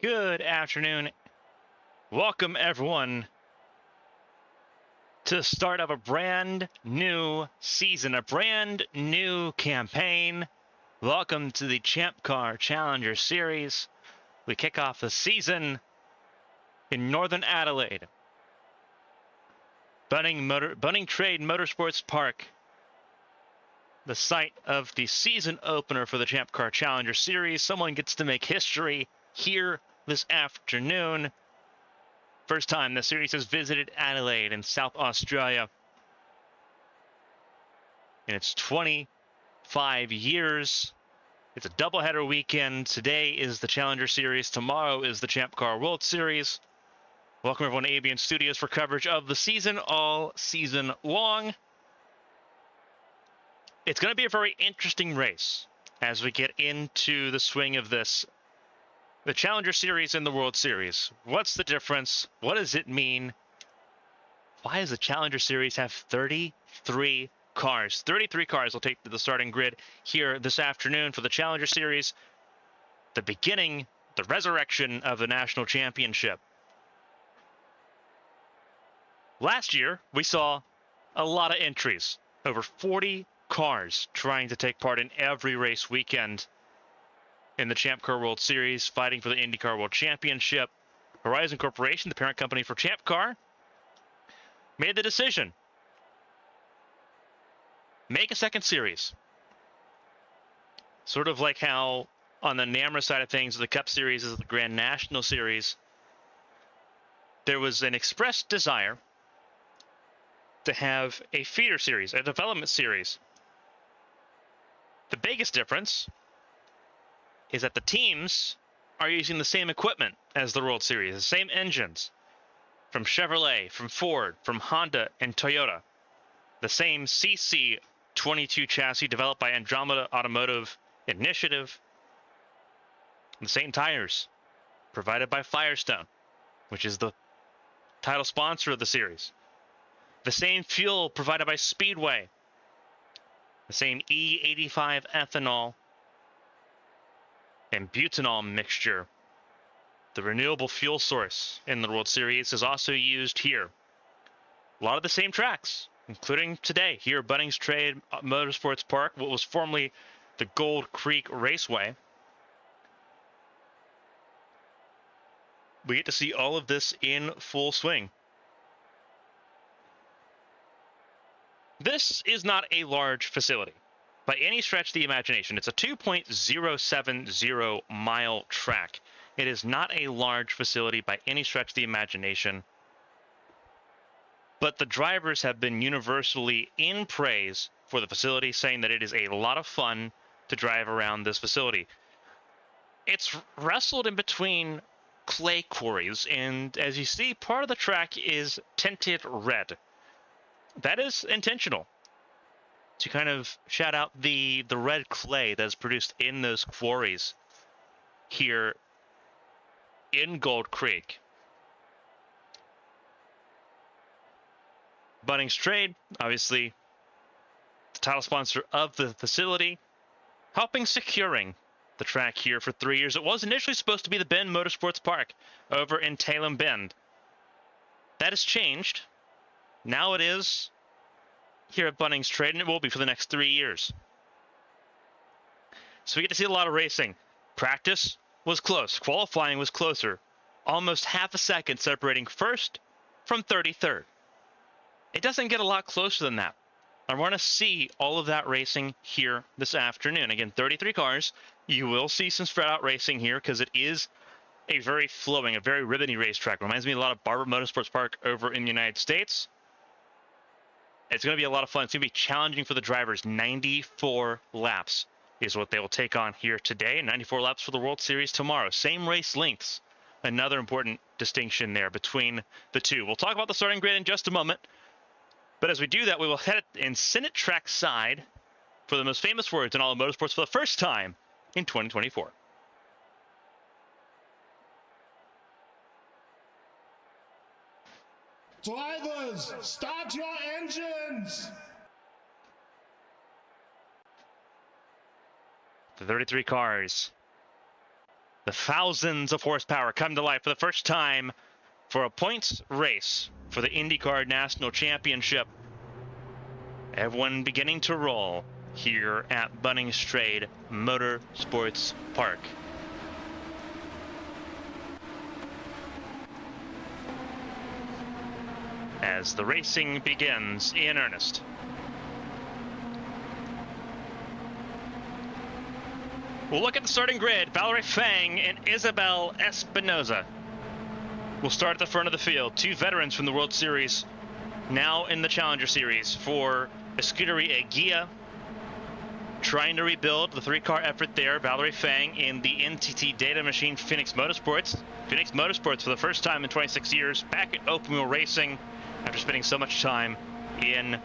Good afternoon. Welcome, everyone, to the start of a brand new season, a brand new campaign. Welcome to the Champ Car Challenger Series. We kick off the season in northern Adelaide. Bunnings Trade Motorsports Park, the site of the season opener for the Champ Car Challenger Series. Someone gets to make history here this afternoon. First time the series has visited Adelaide in South Australia in its 25 years. It's a doubleheader weekend. Today is the Challenger Series. Tomorrow is the Champ Car World Series. Welcome everyone to ABN Studios for coverage of the season all season long. It's going to be a very interesting race as we get into the swing of this. The Challenger Series and the World Series. What's the difference? What does it mean? Why does the Challenger Series have 33 cars? 33 cars will take to the starting grid here this afternoon for the Challenger Series. The beginning, the resurrection of the National Championship. Last year, we saw a lot of entries. Over 40 cars trying to take part in every race weekend in the Champ Car World Series, fighting for the IndyCar World Championship. Horizon Corporation, the parent company for Champ Car, made the decision. Make a second series. Sort of like how on the NAMRA side of things, the Cup Series is the Grand National Series. There was an expressed desire to have a feeder series, a development series. The biggest difference is that the teams are using the same equipment as the World Series, the same engines from Chevrolet, from Ford, from Honda, and Toyota. The same CC22 chassis developed by Andromeda Automotive Initiative. The same tires provided by Firestone, which is the title sponsor of the series. The same fuel provided by Speedway. The same E85 ethanol and butanol mixture. The renewable fuel source in the World Series is also used here. A lot of the same tracks, including today here at Bunnings Trade Motorsports Park, what was formerly the Gold Creek Raceway. We get to see all of this in full swing. This is not a large facility by any stretch of the imagination. It's a 2.070 mile track. It is not a large facility by any stretch of the imagination. But the drivers have been universally in praise for the facility, saying that it is a lot of fun to drive around this facility. It's wrestled in between clay quarries, and as you see, part of the track is tinted red. That is intentional, to kind of shout out the red clay that is produced in those quarries here in Gold Creek. Bunnings Trade, obviously the title sponsor of the facility, helping securing the track here for 3 years. It was initially supposed to be the Bend Motorsports Park over in Talem Bend. That has changed. Now it is here at Bunnings Trade, and it will be for the next 3 years. So we get to see a lot of racing. Practice was close. Qualifying was closer. Almost half a second separating first from 33rd. It doesn't get a lot closer than that. I want to see all of that racing here this afternoon. Again, 33 cars. You will see some spread out racing here because it is a very flowing, a very ribbony racetrack. Reminds me a lot of Barber Motorsports Park over in the United States. It's going to be a lot of fun. It's going to be challenging for the drivers. 94 laps is what they will take on here today, and 94 laps for the World Series tomorrow. Same race lengths. Another important distinction there between the two. We'll talk about the starting grid in just a moment. But as we do that, we will head and send it track side for the most famous words in all of motorsports for the first time in 2024. Drivers, start your engines! The 33 cars The thousands of horsepower come to life for the first time for a points race for the IndyCar National Championship. Everyone beginning to roll here at Bunnings Trade Motorsports Park. As the racing begins in earnest. We'll look at the starting grid. Valerie Fang and Isabel Espinoza will start at the front of the field. Two veterans from the World Series, now in the Challenger Series for Escuderia Eguia. Trying to rebuild the three-car effort there. Valerie Fang in the NTT data machine Phoenix Motorsports. Phoenix Motorsports for the first time in 26 years back at open wheel racing after spending so much time in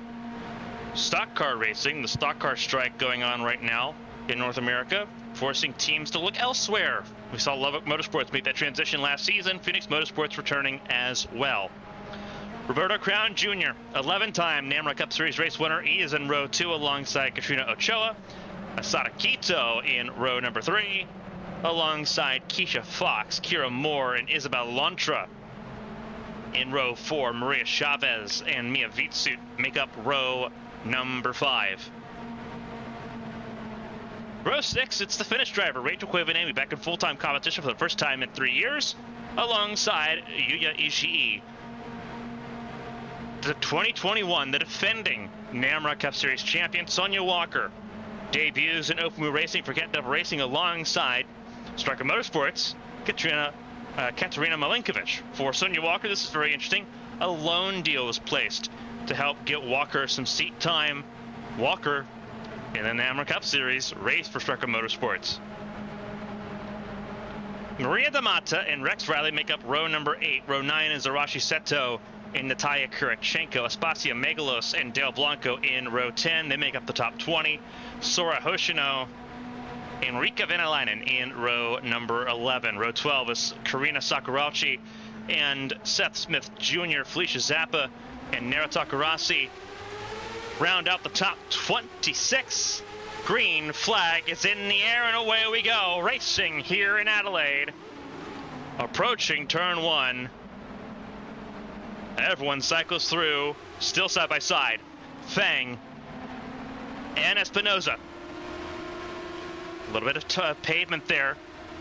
stock car racing. The stock car strike going on right now in North America, forcing teams to look elsewhere. We saw Lubbock Motorsports make that transition last season. Phoenix Motorsports returning as well. Roberto Crown Jr., 11-time NAMRA Cup Series race winner. He is in row 2 alongside Katrina Ochoa. Asada Quito in row number 3 alongside Keisha Fox, Kira Moore, and Isabel Lontra. In row 4, Maria Chavez and Mia Vitsut make up row number 5. Row 6, it's the Finnish driver, Rachel Koivuniemen, back in full-time competition for the first time in 3 years, alongside Yuya Ishii. The 2021, the defending NAMRA Cup Series champion, Sonia Walker, debuts in open wheel racing for Cat Devil Racing alongside Striker Motorsports, Katerina Malinkovich. For Sonia Walker, this is very interesting. A loan deal was placed to help get Walker some seat time. Walker in the NAMRA Cup Series race for Striker Motorsports. Maria Damata and Rex Riley make up row number 8. Row 9 is Arashi Seto and Natalia Kurachenko. Aspasia Megalos and Dale Blanco in row 10. They make up the top 20. Sora Hoshino, Enrica Venalainen in row number 11. Row 12 is Karina Sakurauchi and Seth Smith Jr., Felicia Zappa, and Nara Takarasi round out the top 26. Green flag is in the air and away we go. Racing here in Adelaide. Approaching turn 1. Everyone cycles through, still side by side. Fang and Espinoza. A little bit of pavement there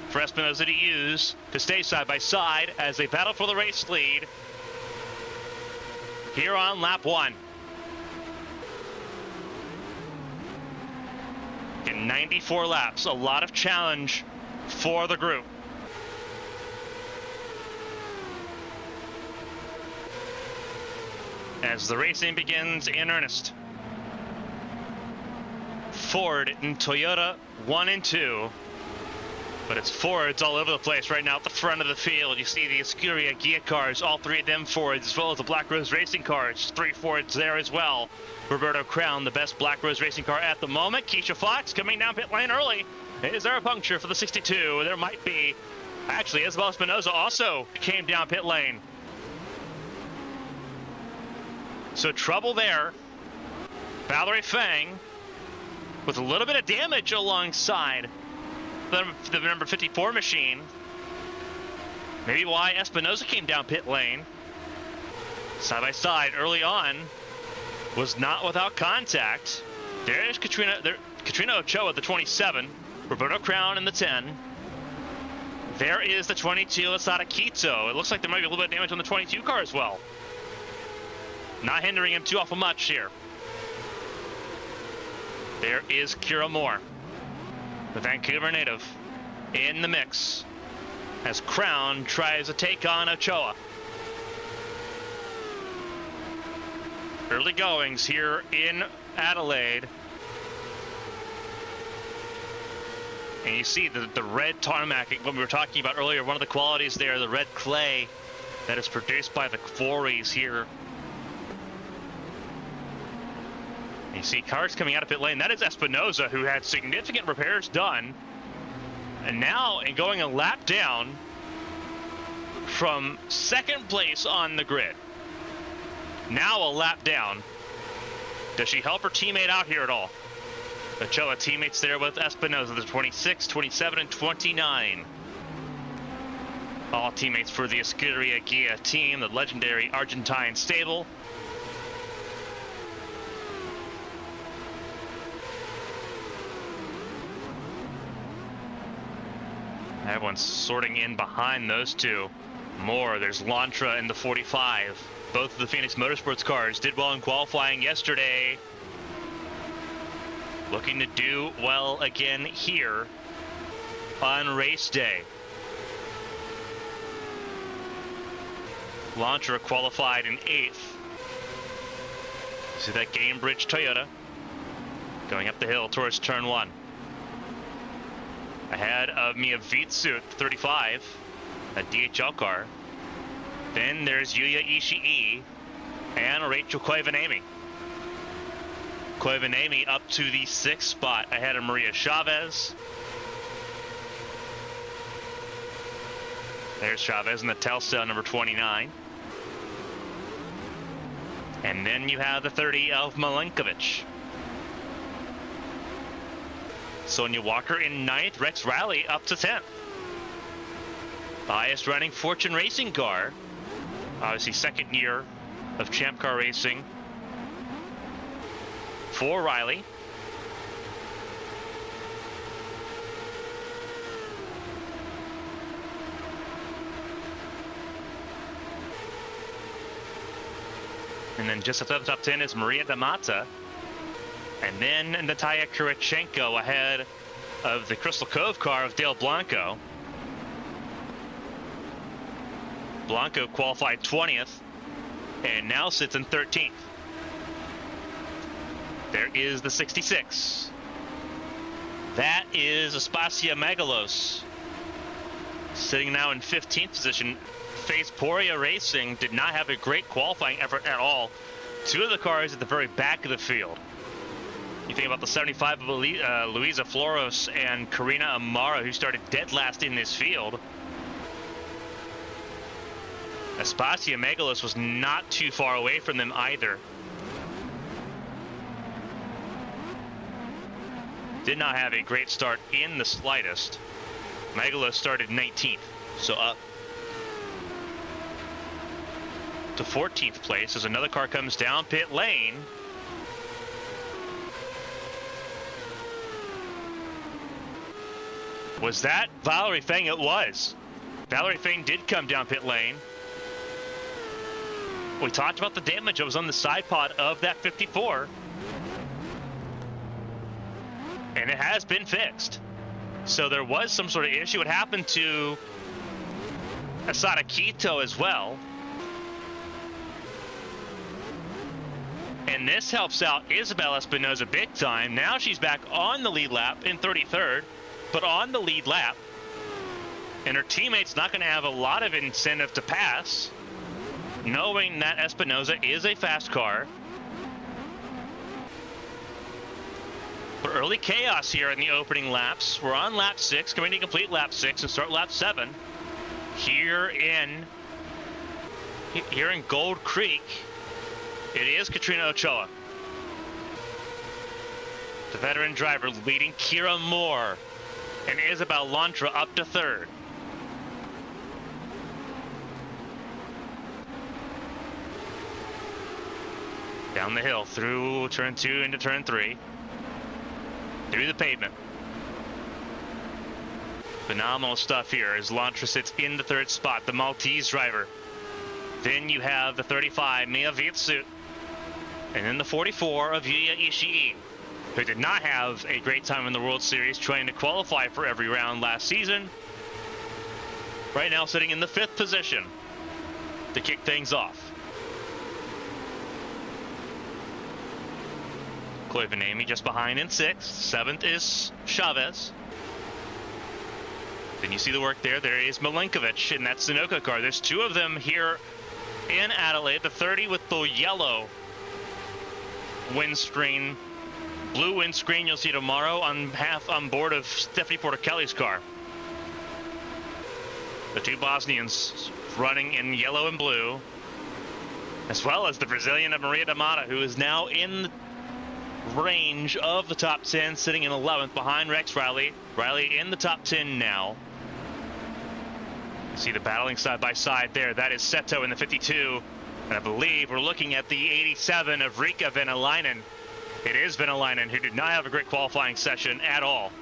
for Espinoza to use to stay side by side as they battle for the race lead here on lap 1. In 94 laps, a lot of challenge for the group. As the racing begins in earnest. Ford and Toyota 1 and 2. But it's Fords all over the place right now at the front of the field. You see the Escuderia Eguia cars, all 3 of them Fords, as well as the Black Rose Racing cars. 3 Fords there as well. Roberto Crown, the best Black Rose Racing car at the moment. Keisha Fox coming down pit lane early. Is there a puncture for the 62? There might be. Actually, Isabel Espinoza also came down pit lane. So trouble there. Valerie Fang with a little bit of damage alongside the number 54 machine. Maybe why Espinoza came down pit lane. Side by side early on was not without contact. There's Katrina Ochoa, the 27. Roberto Crown in the 10. There is the 22, Asada Quito. It looks like there might be a little bit of damage on the 22 car as well. Not hindering him too awful much here. There is Kira Moore, the Vancouver native, in the mix as Crown tries to take on Ochoa. Early goings here in Adelaide. And you see the red tarmac, what we were talking about earlier, one of the qualities there, the red clay that is produced by the quarries here. You see cars coming out of pit lane. That is Espinoza, who had significant repairs done. And now, in going a lap down from second place on the grid. Now a lap down. Does she help her teammate out here at all? Ochoa teammates there with Espinoza, the 26, 27, and 29. All teammates for the Escuderia Gia team, the legendary Argentine stable. Everyone's sorting in behind those two. There's Lantra in the 45. Both of the Phoenix Motorsports cars did well in qualifying yesterday. Looking to do well again here on race day. Lantra qualified in 8th. See that Gamebridge Toyota going up the hill towards turn 1. Ahead of Mia Vitsut, 35, a DHL car. Then there's Yuya Ishii and Rachel Koivanemi. Koivanemi up to the 6th spot ahead of Maria Chavez. There's Chavez in the Telcel number 29. And then you have the 30 of Milenkovic. Sonia Walker in 9th, Rex Rally up to 10th. The highest running Fortune Racing car. Obviously 2nd year of Champ Car Racing for Riley. And then just outside the top 10 is Maria Damata. And then Natalia Kurichenko ahead of the Crystal Cove car of Dale Blanco. Blanco qualified 20th and now sits in 13th. There is the 66. That is Aspasia Megalos. Sitting now in 15th position. Face Poria Racing did not have a great qualifying effort at all. Two of the cars at the very back of the field. You think about the 75 of Luisa Floros and Karina Amara, who started dead last in this field. Aspasia Megalos was not too far away from them either. Did not have a great start in the slightest. Megalos started 19th, so up to 14th place as another car comes down pit lane. Was that Valerie Feng? It was. Valerie Feng did come down pit lane. We talked about the damage that was on the side pod of that 54. And it has been fixed. So there was some sort of issue. It happened to Asada Quito as well. And this helps out Isabel Espinoza big time. Now she's back on the lead lap in 33rd, but on the lead lap. And her teammate's not going to have a lot of incentive to pass, knowing that Espinoza is a fast car. But early chaos here in the opening laps. We're on lap 6, going to complete lap 6 and start lap 7. Here in Gold Creek, it is Katrina Ochoa, the veteran driver, leading Kira Moore and Isabel Lantra up to 3rd. Down the hill through turn 2 into turn 3. Through the pavement. Phenomenal stuff here as Lantra sits in the 3rd spot, the Maltese driver. Then you have the 35, Mia Vitsut. And then the 44 of Yuya Ishii, who did not have a great time in the World Series trying to qualify for every round last season. Right now sitting in the 5th position to kick things off. Koivanemi just behind in 6th. 7th is Chavez. Then you see the work there. There is Milenkovic in that Sunoco car. There's 2 of them here in Adelaide. The 30 with the yellow windscreen, blue windscreen you'll see tomorrow on board of Stephanie Porter-Kelly's car. The 2 Bosnians running in yellow and blue, as well as the Brazilian of Maria Damata, who is now in range of the top 10, sitting in 11th behind Rex Riley. Riley in the top 10 now. You see the battling side by side there. That is Seto in the 52. And I believe we're looking at the 87 of Riikka Venäläinen. It is Venäläinen, who did not have a great qualifying session at all.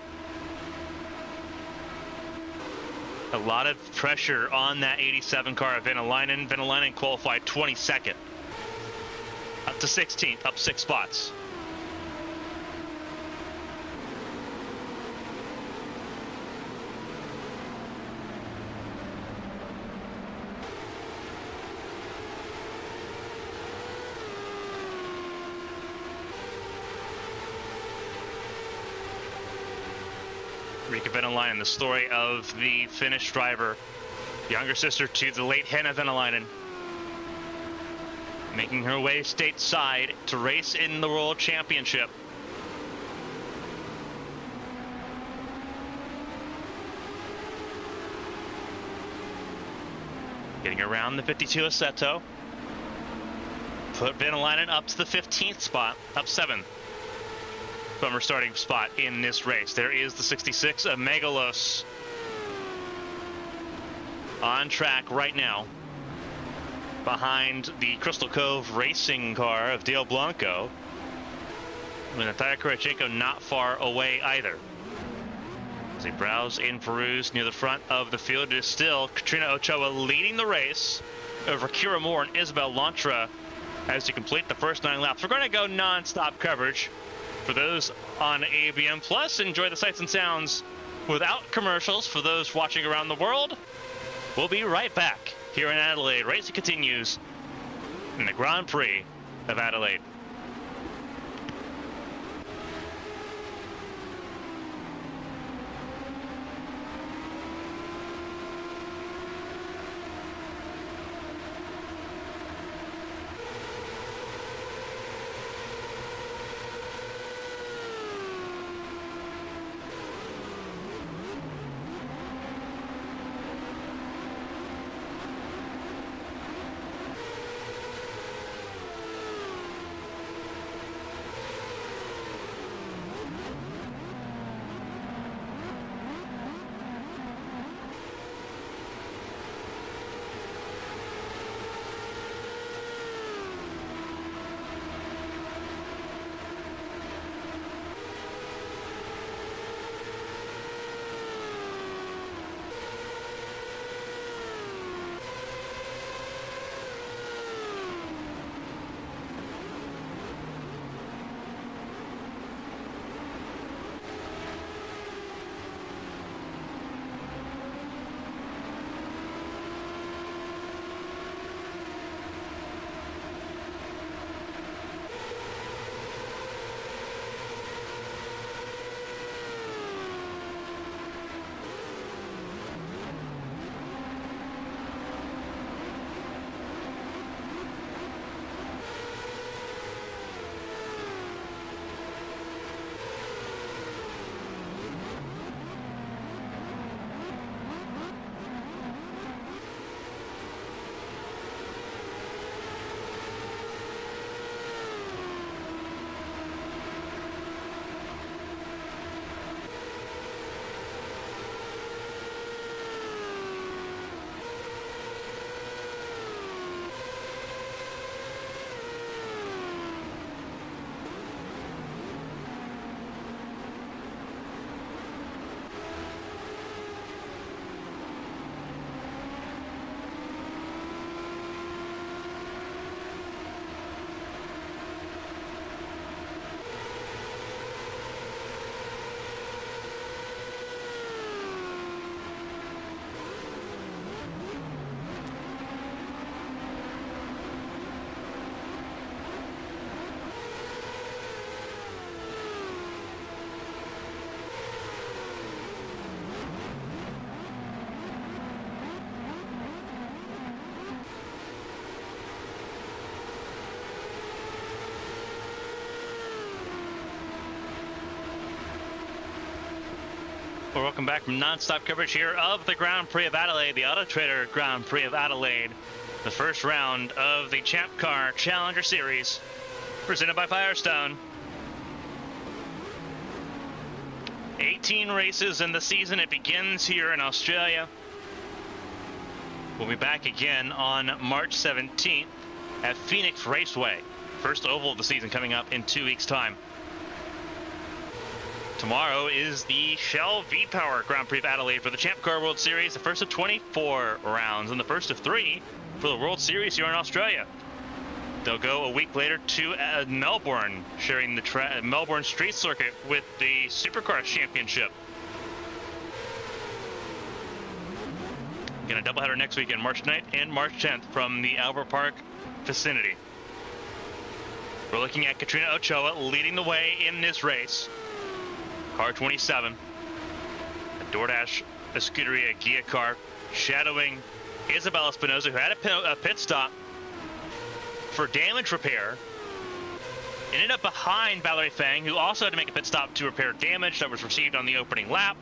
A lot of pressure on that 87 car of Venäläinen. Venäläinen qualified 22nd. Up to 16th, up 6 spots. Riikka Venäläinen, the story of the Finnish driver, younger sister to the late Henna Venäläinen, making her way stateside to race in the World Championship. Getting around the 52 of Seto. Put Venäläinen up to the 15th spot, up 7th. From her starting spot in this race. There is the 66 of Megalos on track right now behind the Crystal Cove racing car of Dale Blanco. And Natalia Kurachenko not far away either. As they browse and peruse near the front of the field, it is still Katrina Ochoa leading the race over Kira Moore and Isabel Lantra as you complete the first 9 laps. We're going to go non-stop coverage for those on ABM Plus. Enjoy the sights and sounds without commercials for those watching around the world. We'll be right back here in Adelaide. Racing continues in the Grand Prix of Adelaide. Well, welcome back from non-stop coverage here of the Grand Prix of Adelaide, the Autotrader Grand Prix of Adelaide, the first round of the Champ Car Challenger Series, presented by Firestone. 18 races in the season. It begins here in Australia. We'll be back again on March 17th at Phoenix Raceway. First oval of the season coming up in 2 weeks' time. Tomorrow is the Shell V-Power Grand Prix of Adelaide for the Champ Car World Series, the first of 24 rounds and the first of 3 for the World Series here in Australia. They'll go a week later to Melbourne, sharing the Melbourne Street Circuit with the Supercars Championship. Again, a doubleheader next weekend, March 9th and March 10th from the Albert Park vicinity. We're looking at Katrina Ochoa leading the way in this race. Car 27, a DoorDash Scuderia Ghia car, shadowing Isabella Espinosa, who had a pit stop for damage repair. Ended up behind Valerie Fang, who also had to make a pit stop to repair damage that was received on the opening lap.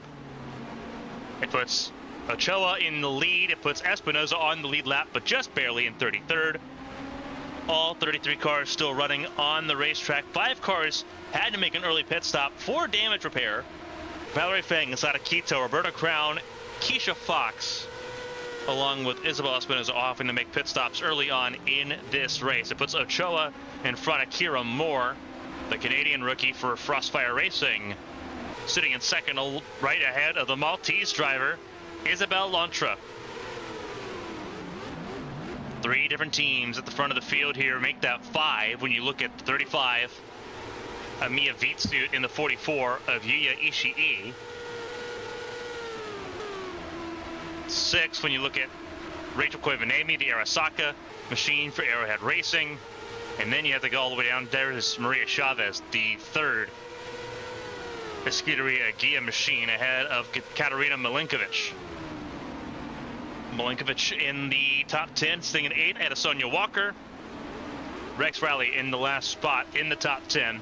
It puts Ochoa in the lead. It puts Espinosa on the lead lap, but just barely in 33rd. All 33 cars still running on the racetrack. 5 cars had to make an early pit stop for damage repair. Valerie Fang inside of Quito, Roberta Crown, Keisha Fox, along with Isabel Espinosa, offering to make pit stops early on in this race. It puts Ochoa in front of Kira Moore, the Canadian rookie for Frostfire Racing, sitting in second, right ahead of the Maltese driver, Isabel Lontra. 3 different teams at the front of the field here make that 5 when you look at the 35. Mia Vitsu in the 44 of Yuya Ishii. 6 when you look at Rachel Koivanemi, the Arasaka machine for Arrowhead Racing. And then you have to go all the way down. There is Maria Chavez, the 3rd Scuderia Ghia machine, ahead of Katarina Milinkovic. Milinkovic in the top 10, sitting at 8 ahead of Sonia Walker. Rex Rowley in the last spot in the top 10.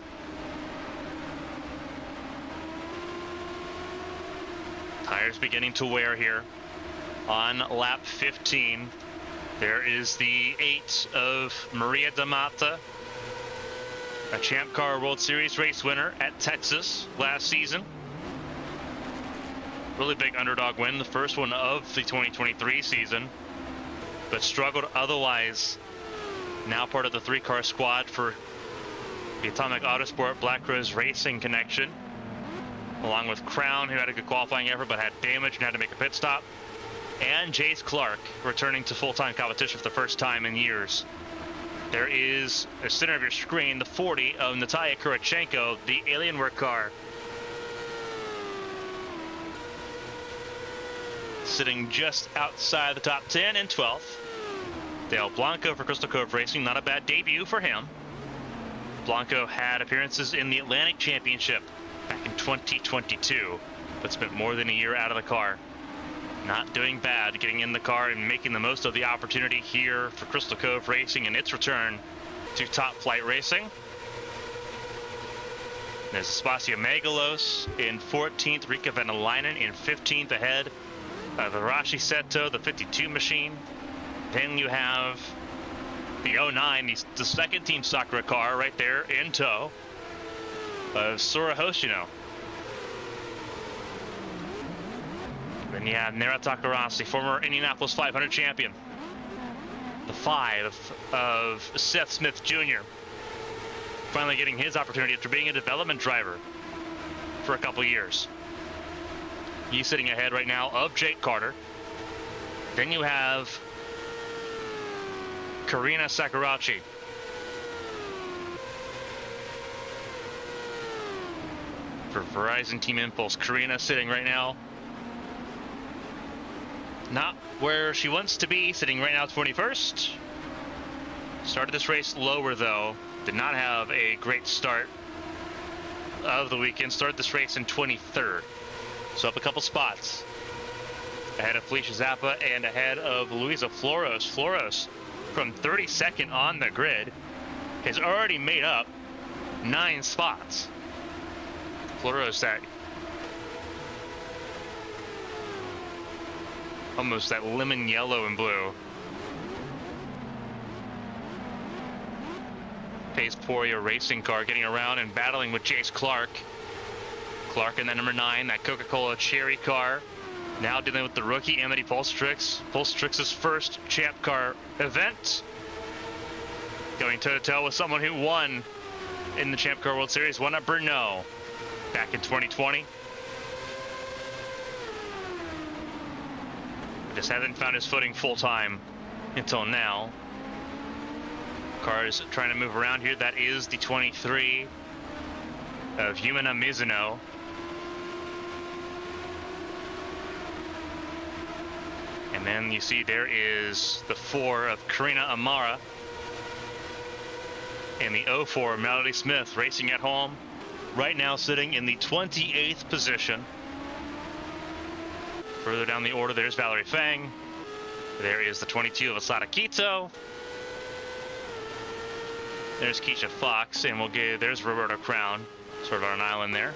Tires beginning to wear here on lap 15. There is the 8 of Maria Damata, a Champ Car World Series race winner at Texas last season. Really big underdog win, the first one of the 2023 season, but struggled otherwise. Now part of the 3-car squad for the Atomic Autosport Black Rose Racing connection, along with Crown, who had a good qualifying effort but had damage and had to make a pit stop, and Jace Clark returning to full-time competition for the first time in years. There is, at the center of your screen, the 40 of Natalia Kurachenko, the Alienware car, sitting just outside the top 10 and 12th. Dale Blanco for Crystal Cove Racing, not a bad debut for him. Blanco had appearances in the Atlantic Championship back in 2022, but spent more than a year out of the car. Not doing bad, getting in the car and making the most of the opportunity here for Crystal Cove Racing and its return to Top Flight Racing. There's Spasia Megalos in 14th, Rika Venalainen in 15th, ahead of Arashi Seto, the 52 machine. Then you have the 09, the second team Sakura car right there in tow of Sora Hoshino. Then you have Nera Takarasi, former Indianapolis 500 champion. The 5 of Seth Smith Jr. Finally getting his opportunity after being a development driver for a couple years. He's sitting ahead right now of Jake Carter. Then you have Karina Sakurachi. For Verizon Team Impulse, Karina sitting right now not where she wants to be, sitting right now 21st. Started this race lower though, did not have a great start of the weekend. Started this race in 23rd. So up a couple spots. Ahead of Felicia Zappa and ahead of Luisa Floros. Floros, from 32nd on the grid, has already made up 9 spots. Floros, that almost that lemon yellow and blue. Pace Poria racing car getting around and battling with Jace Clark. Clark in that number 9, that Coca-Cola Cherry car. Now dealing with the rookie Amity Pulstrix. Pulstrix's first Champ Car event. Going toe-to-toe with someone who won in the Champ Car World Series, won at Brno back in 2020. Just hasn't found his footing full-time until now. Car is trying to move around here. That is the 23 of Yumina Mizuno. And then you see there is the 4 of Karina Amara. And the 04 Melody Smith racing at home. Right now sitting in the 28th position. Further down the order, there's Valerie Fang. There is the 22 of Asada Quito. There's Keisha Fox, and there's Roberta Crown, sort of on an island there.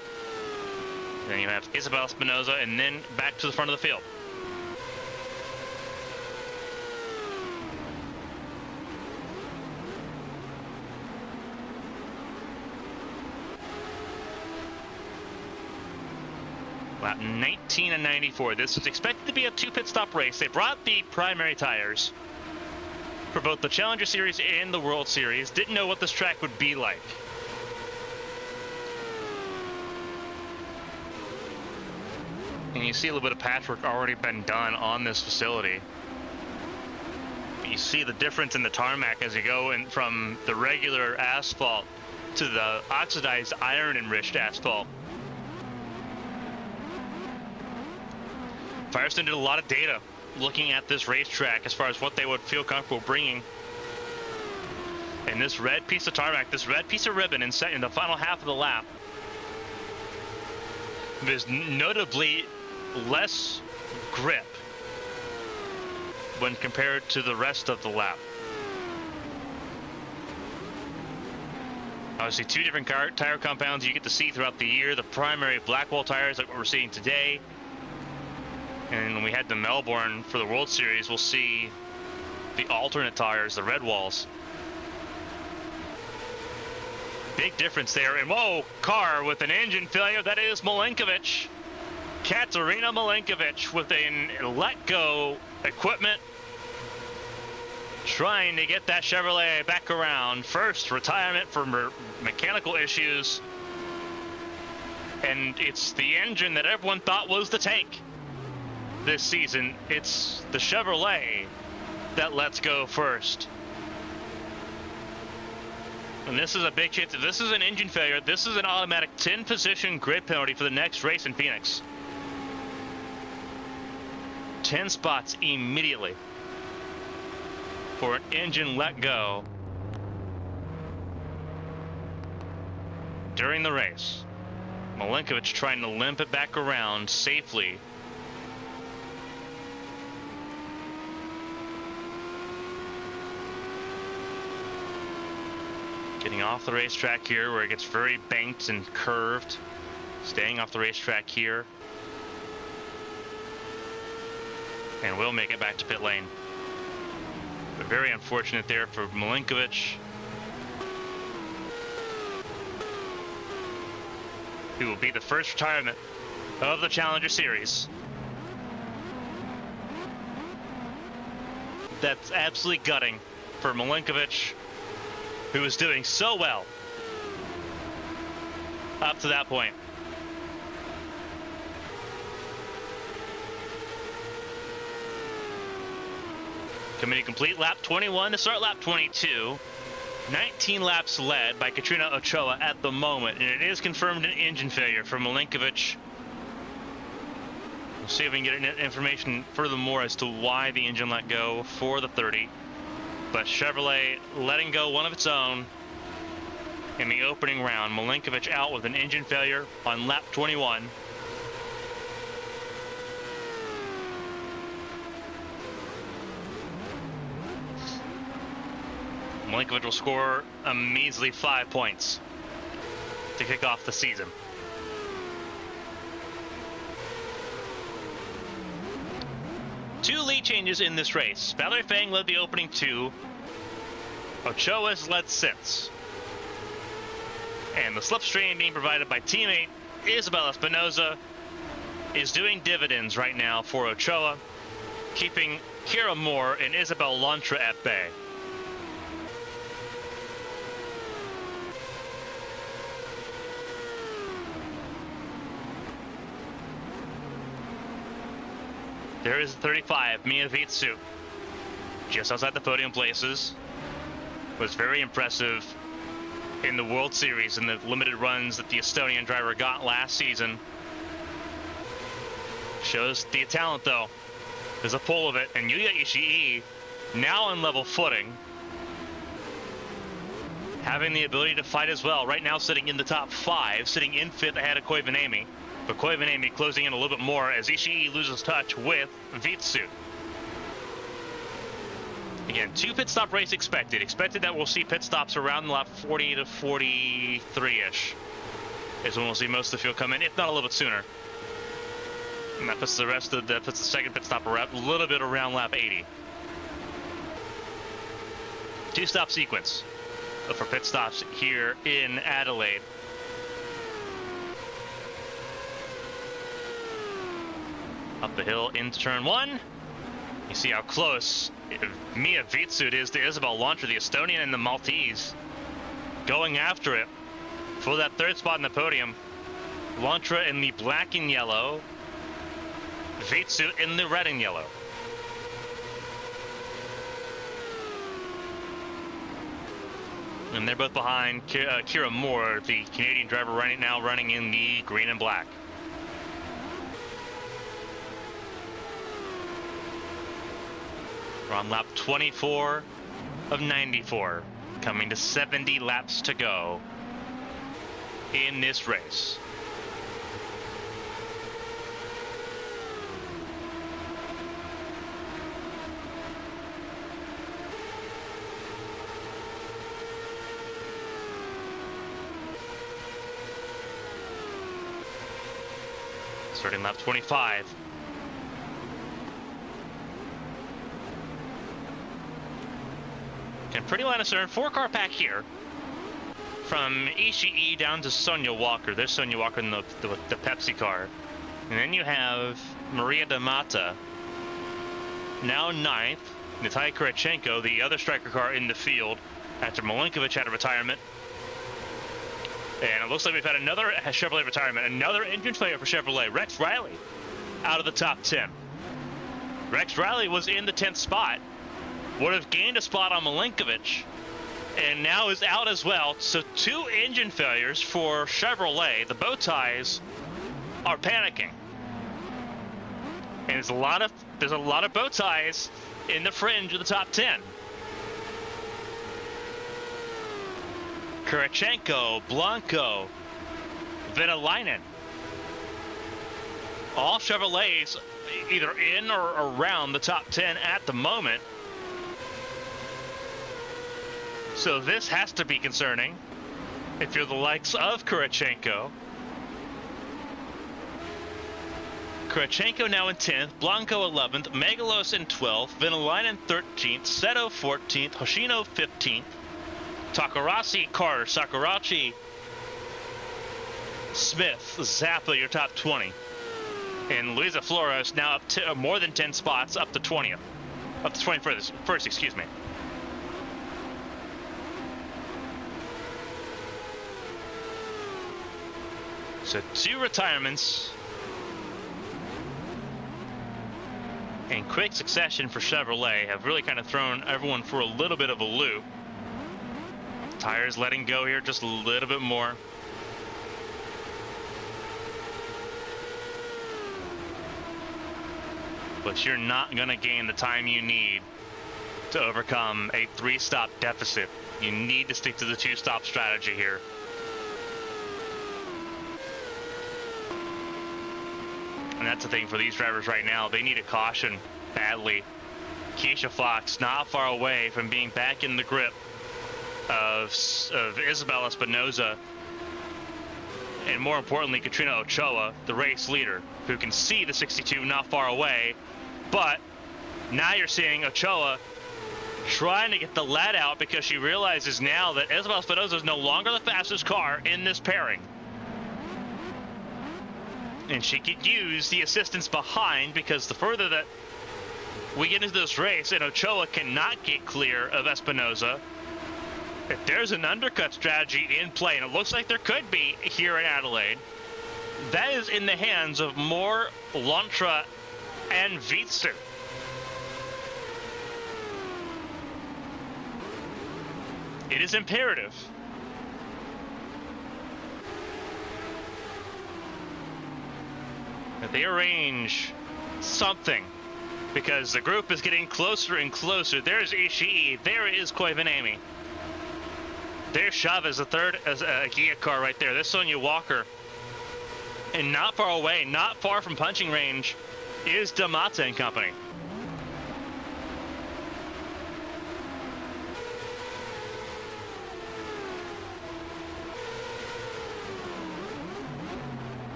And then you have Isabel Espinoza, and then back to the front of the field. Lap 19 and 94. This was expected to be a 2 pit stop race. They brought the primary tires for both the Challenger Series and the World Series. Didn't know what this track would be like. And you see a little bit of patchwork already been done on this facility. You see the difference in the tarmac as you go in from the regular asphalt to the oxidized iron enriched asphalt. Firestone did a lot of data looking at this racetrack as far as what they would feel comfortable bringing. And this red piece of tarmac, this red piece of ribbon in the final half of the lap is notably less grip when compared to the rest of the lap. Obviously, 2 different tire compounds you get to see throughout the year. The primary Blackwall tires like what we're seeing today. And when we head to Melbourne for the World Series, we'll see the alternate tires, the red walls. Big difference there. And whoa, car with an engine failure. That is Milenkovic. Katarina Milenkovic with a let-go equipment. Trying to get that Chevrolet back around. First retirement for mechanical issues. And it's the engine that everyone thought was the tank. This season, it's the Chevrolet that lets go first. And this is a big chance. If this is an engine failure, this is an automatic 10-position grid penalty for the next race in Phoenix. 10 spots immediately for an engine let go during the race. Milenkovic trying to limp it back around safely. Getting off the racetrack here where it gets very banked and curved. Staying off the racetrack here. And will make it back to pit lane. But very unfortunate there for Milenkovic, who will be the first retirement of the Challenger Series. That's absolutely gutting for Milenkovic, who was doing so well up to that point. Committee complete lap 21 to start lap 22. 19 laps led by Katrina Ochoa at the moment, and it is confirmed an engine failure for Milenkovic. We'll see if we can get information furthermore as to why the engine let go for the 30. But Chevrolet letting go one of its own in the opening round. Milenkovic out with an engine failure on lap 21. Milenkovic will score a measly 5 points to kick off the season. Two lead changes in this race. Valerie Fang led the opening 2. Ochoa's led since. And the slipstream being provided by teammate Isabel Espinoza. is doing dividends right now for Ochoa, keeping Kira Moore and Isabel Lontra at bay. There is 35, Mia Vitsu, just outside the podium places. Was very impressive in the World Series and the limited runs that the Estonian driver got last season. Shows the talent though. There's a pull of it, and Yuya Ishii, now on level footing, having the ability to fight as well. Right now sitting in the top 5, sitting in 5th ahead of Koivunieemi. But Koivunieemi closing in a little bit more as Ishii loses touch with Vitsu. Again, 2 pit stop race expected. Expected that we'll see pit stops around lap 40 to 43-ish is when we'll see most of the field come in, if not a little bit sooner. And that puts the second pit stop around, a little bit around lap 80. 2-stop sequence for pit stops here in Adelaide. Up the hill into turn 1. You see how close Mia Vitsu is to Isabel Lontra, the Estonian and the Maltese, going after it for that 3rd spot in the podium. Lontra in the black and yellow, Vitsu in the red and yellow. And they're both behind Kira Moore, the Canadian driver right now running in the green and black. We're on lap 24 of 94, coming to 70 laps to go in this race. Starting lap 25. And pretty line of stern, 4-car pack here. From Ishii down to Sonia Walker. There's Sonia Walker in the Pepsi car. And then you have Maria Damata, now 9th. Natalia Kurachenko, the other striker car in the field, after Milinkovic had a retirement. And it looks like we've had another Chevrolet retirement, another engine failure for Chevrolet. Rex Riley out of the top 10. Rex Riley was in the 10th spot. Would have gained a spot on Milinkovic, and now is out as well. So 2 engine failures for Chevrolet. The bow ties are panicking, and there's a lot of bow ties in the fringe of the top 10. Kurachenko, Blanco, Venäläinen, all Chevrolets either in or around the top 10 at the moment. So this has to be concerning if you're the likes of Kurachenko. Kurachenko now in 10th, Blanco 11th, Megalos in 12th, Venäläinen 13th, Seto 14th, Hoshino 15th, Takarasi, Carter, Sakurachi, Smith, Zappa, your top 20. And Luisa Flores now up to more than 10 spots, up to 20th. Up to 21st, excuse me. So 2 retirements in quick succession for Chevrolet have really kind of thrown everyone for a little bit of a loop. Tires letting go here just a little bit more. But you're not going to gain the time you need to overcome a 3-stop deficit. You need to stick to the 2-stop strategy here. And that's the thing for these drivers right now. They need a caution badly. Keisha Fox not far away from being back in the grip of Isabel Espinoza. And more importantly, Katrina Ochoa, the race leader, who can see the 62 not far away. But now you're seeing Ochoa trying to get the lead out because she realizes now that Isabel Espinoza is no longer the fastest car in this pairing. And she could use the assistance behind, because the further that we get into this race and Ochoa cannot get clear of Espinosa, if there's an undercut strategy in play, and it looks like there could be here in Adelaide, that is in the hands of more Lantra and Vitsu. It is imperative that they arrange something, because the group is getting closer and closer. There's Ishii, there is Koivanami. There's Chavez, the third as a Gia car right there. There's Sonia Walker. And not far away, not far from punching range, is Damata and company.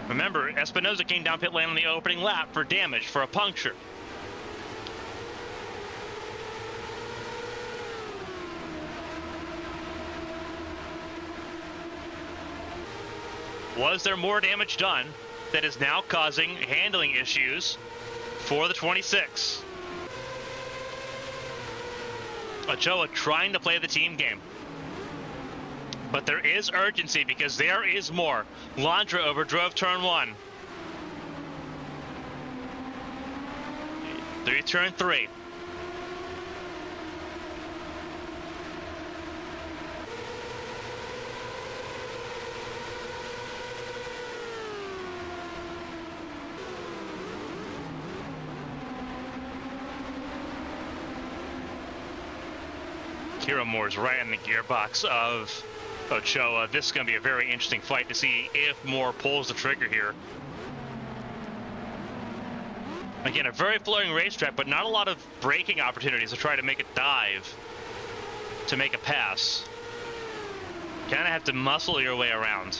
Remember, Espinosa came down pit lane on the opening lap for damage, for a puncture. Was there more damage done that is now causing handling issues for the 26? Ochoa trying to play the team game. But there is urgency, because there is more. Landra overdrove turn 1. Through turn 3. Kira Moore's right in the gearbox of Ochoa. This is going to be a very interesting fight to see if Moore pulls the trigger here. Again, a very flowing racetrack, but not a lot of braking opportunities to try to make a dive, to make a pass. Kind of have to muscle your way around.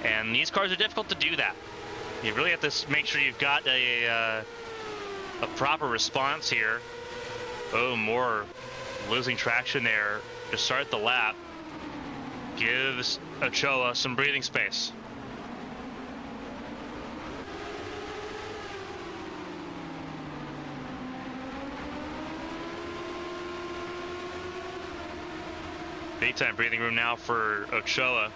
And these cars are difficult to do that. You really have to make sure you've got a proper response here. Oh, Moore losing traction there to start the lap. Gives Ochoa some breathing space. Big time breathing room now for Ochoa.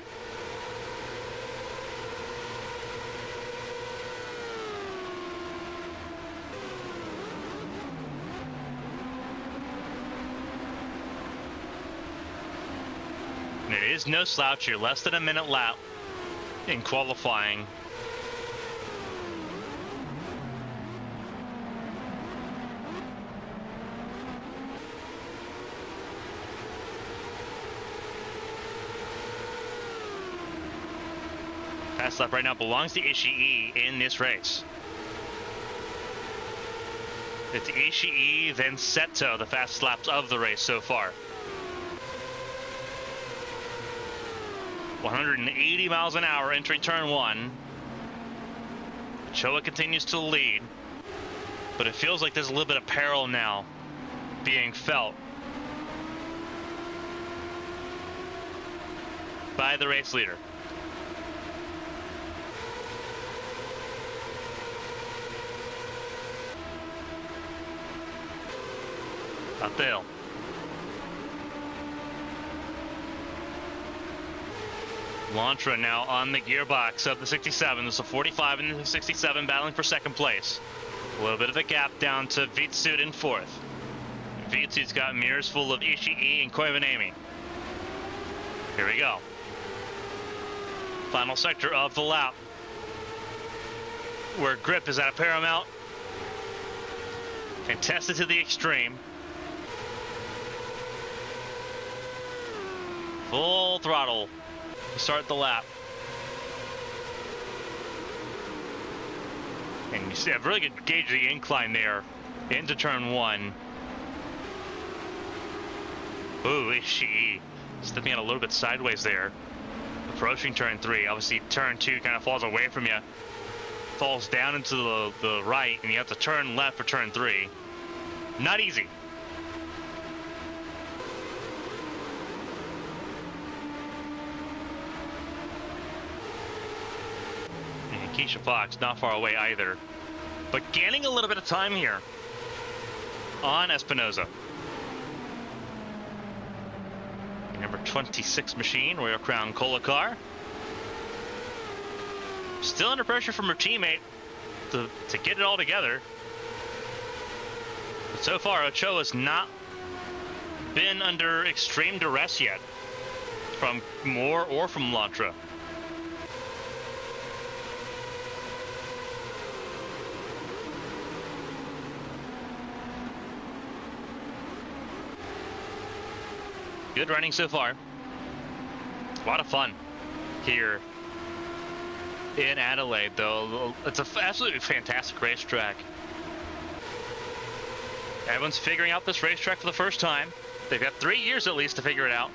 And it is no slouch here, less than a minute lap in qualifying. Fast lap right now belongs to Ishii in this race. It's Ishii, then Seto, the fastest laps of the race so far. 180 miles an hour entering turn 1. Ochoa continues to lead, but it feels like there's a little bit of peril now being felt by the race leader. Up the hill. Lantra now on the gearbox of the 67. There's a 45 and the 67 battling for second place. A little bit of a gap down to Vitsut in fourth. Vitsut's got mirrors full of Ishii and Koivanami. Here we go. Final sector of the lap, where grip is at a paramount. Contested to the extreme. Full throttle. Start the lap. And you see a really good gauge of the incline there into turn 1. Ooh, Ishii stepping out a little bit sideways there. Approaching turn 3. Obviously turn 2 kind of falls away from you. Falls down into the right, and you have to turn left for turn 3. Not easy. Keisha Fox, not far away either. But gaining a little bit of time here on Espinoza. Number 26 machine, Royal Crown Kolakar. Still under pressure from her teammate to get it all together. But so far, Ochoa's not been under extreme duress yet from Moore or from Lantra. Good running so far. A lot of fun here in Adelaide, though. It's an absolutely fantastic racetrack. Everyone's figuring out this racetrack for the first time. They've got 3 years at least to figure it out.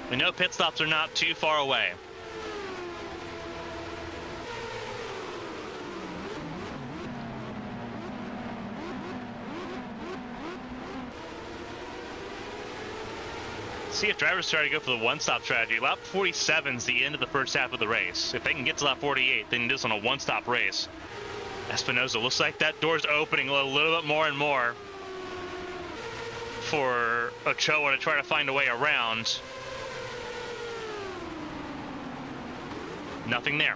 We know pit stops are not too far away. See if drivers try to go for the one-stop strategy. Lap 47 is the end of the first half of the race. If they can get to lap 48, then this on a one-stop race. Espinoza, looks like that door's opening a little bit more and more for Ochoa to try to find a way around. Nothing there.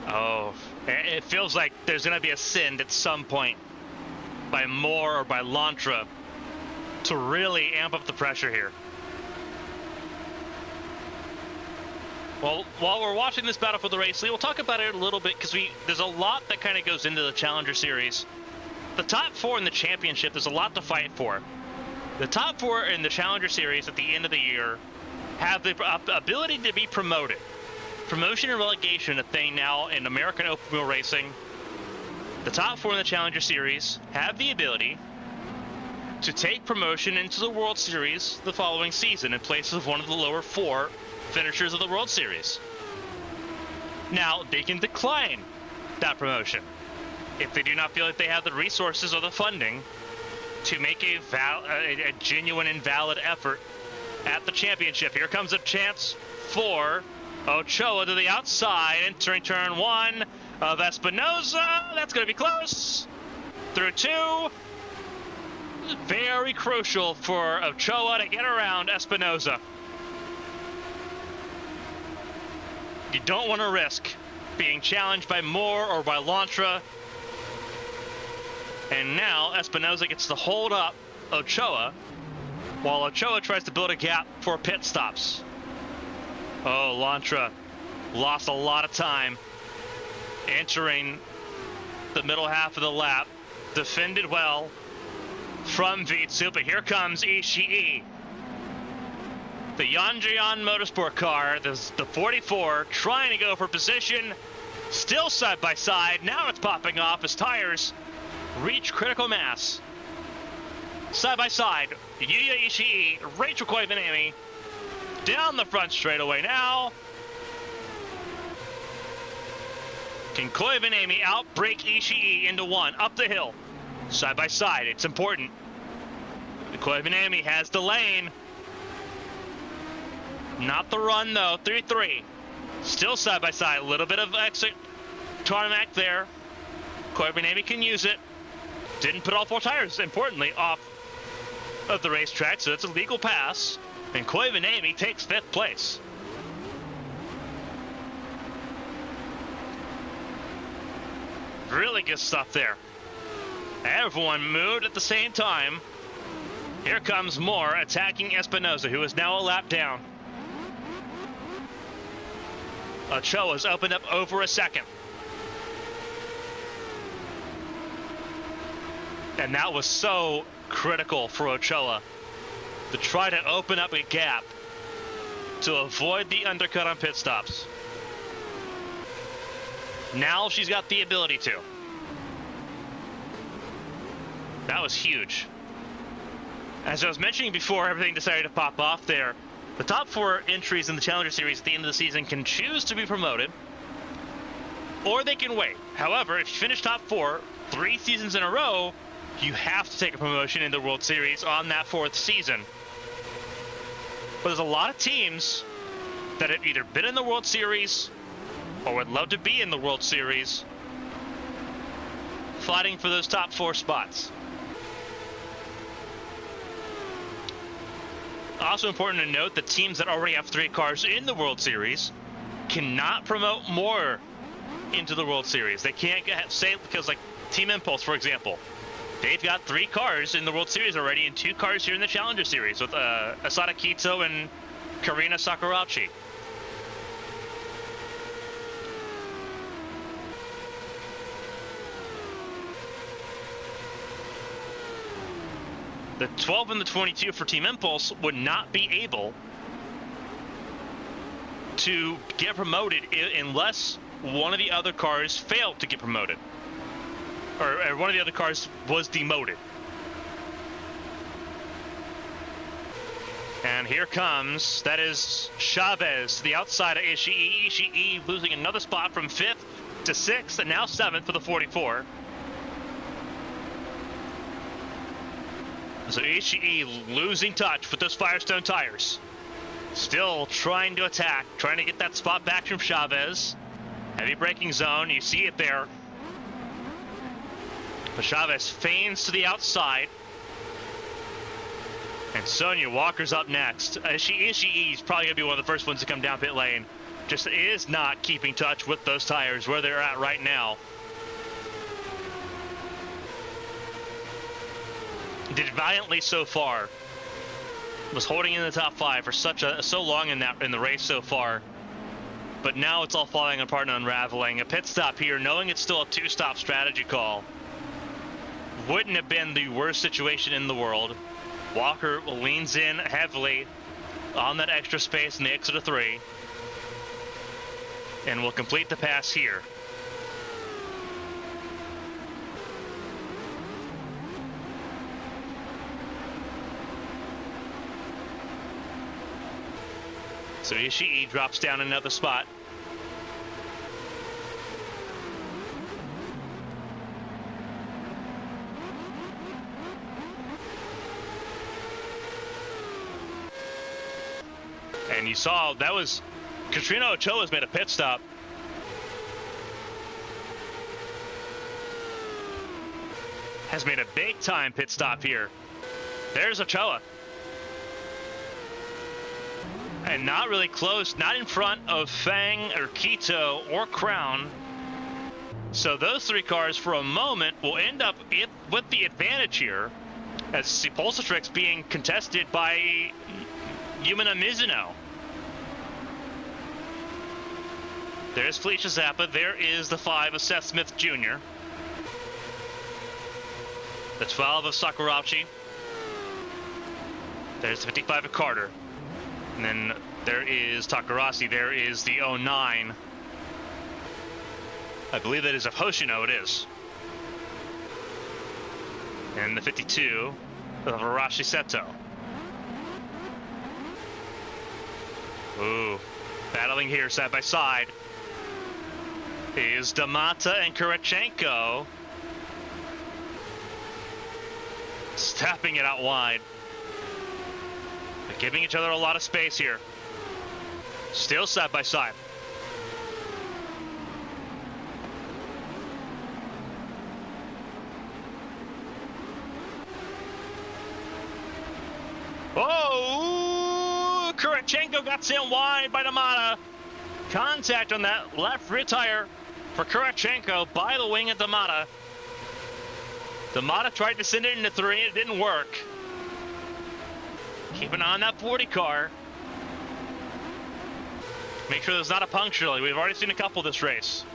Oh, it feels like there's going to be a send at some point by Moore or by Lantra to really amp up the pressure here. Well, while we're watching this battle for the race, we'll talk about it a little bit because there's a lot that kind of goes into the Challenger Series. The top 4 in the championship, there's a lot to fight for. The top 4 in the Challenger Series at the end of the year have the ability to be promoted. Promotion and relegation, a thing now in American open wheel racing. The top 4 in the Challenger Series have the ability to take promotion into the World Series the following season in place of one of the lower 4 finishers of the World Series. Now, they can decline that promotion if they do not feel like they have the resources or the funding to make a genuine and valid effort at the championship. Here comes a chance for Ochoa to the outside, entering turn 1 of Espinoza. That's going to be close. Through 2. Very crucial for Ochoa to get around Espinoza. You don't want to risk being challenged by Moore or by Lantra. And now Espinoza gets to hold up Ochoa while Ochoa tries to build a gap for pit stops. Oh, Lantra lost a lot of time entering the middle half of the lap. Defended well from Vitsu, but here comes Ishii. The Yanjian Motorsport car, the 44, trying to go for position. Still side by side. Now it's popping off as tires reach critical mass. Side by side, Yuya Ishii, Rachel Koivanami, down the front straightaway now. Can Koivanami outbrake Ishii into 1 up the hill? Side by side, it's important. Koivanami has the lane. Not the run though, 3-3. Still side by side, a little bit of exit tarmac there. Koivanami can use it. Didn't put all 4 tires, importantly, off of the racetrack, so that's a legal pass. And Koivanami takes 5th place. Really good stuff there. Everyone moved at the same time. Here comes Moore attacking Espinoza, who is now a lap down. Ochoa's opened up over a second. And that was so critical for Ochoa to try to open up a gap to avoid the undercut on pit stops. Now she's got the ability to. That was huge. As I was mentioning before, everything decided to pop off there. The top 4 entries in the Challenger Series at the end of the season can choose to be promoted, or they can wait. However, if you finish top 4 3 seasons in a row, you have to take a promotion in the World Series on that 4th season. But there's a lot of teams that have either been in the World Series or would love to be in the World Series, fighting for those top 4 spots. Also important to note that teams that already have 3 cars in the World Series cannot promote more into the World Series. They can't say, because like Team Impulse, for example, they've got 3 cars in the World Series already and 2 cars here in the Challenger Series with Asada Kito and Karina Sakurachi. The 12 and the 22 for Team Impulse would not be able to get promoted unless one of the other cars failed to get promoted, or one of the other cars was demoted. And here comes, that is Chavez to the outside of Ishii. Ishii losing another spot from 5th to 6th and now 7th for the 44. So Ishii losing touch with those Firestone tires. Still trying to attack, trying to get that spot back from Chavez. Heavy braking zone, you see it there. But Chavez feigns to the outside. And Sonia Walker's up next. Ishii is probably going to be one of the first ones to come down pit lane. Just is not keeping touch with those tires where they're at right now. Did valiantly so far. Was holding in the top 5 for so long in the race so far. But now it's all falling apart and unraveling. A pit stop here, knowing it's still a 2-stop strategy call, wouldn't have been the worst situation in the world. Walker leans in heavily on that extra space in the exit of 3 and will complete the pass here. So Ishii drops down another spot. And you saw that was Katrina Ochoa's made a pit stop. Has made a big time pit stop here. There's Ochoa. And not really close, not in front of Fang or Quito or Crown. So those 3 cars for a moment will end up with the advantage here, as Pulsatrix being contested by Yumina Mizuno. There's Felicia Zappa, there is the 5 of Seth Smith Jr. The 12 of Sakurachi. There's the 55 of Carter. And then there is Takarasi, there is the 09. I believe that is of Hoshino, it is. And the 52 of Arashi Seto. Ooh, battling here side by side is Damata and Kurachenko. Tapping it out wide. They're giving each other a lot of space here. Still side by side. Oh, Kurachenko got sent wide by Damata. Contact on that left rear tire for Kurachenko by the wing of Damata. Damata tried to send it into 3, it didn't work. Keep an eye on that 40 car. Make sure there's not a puncture. We've already seen a couple this race.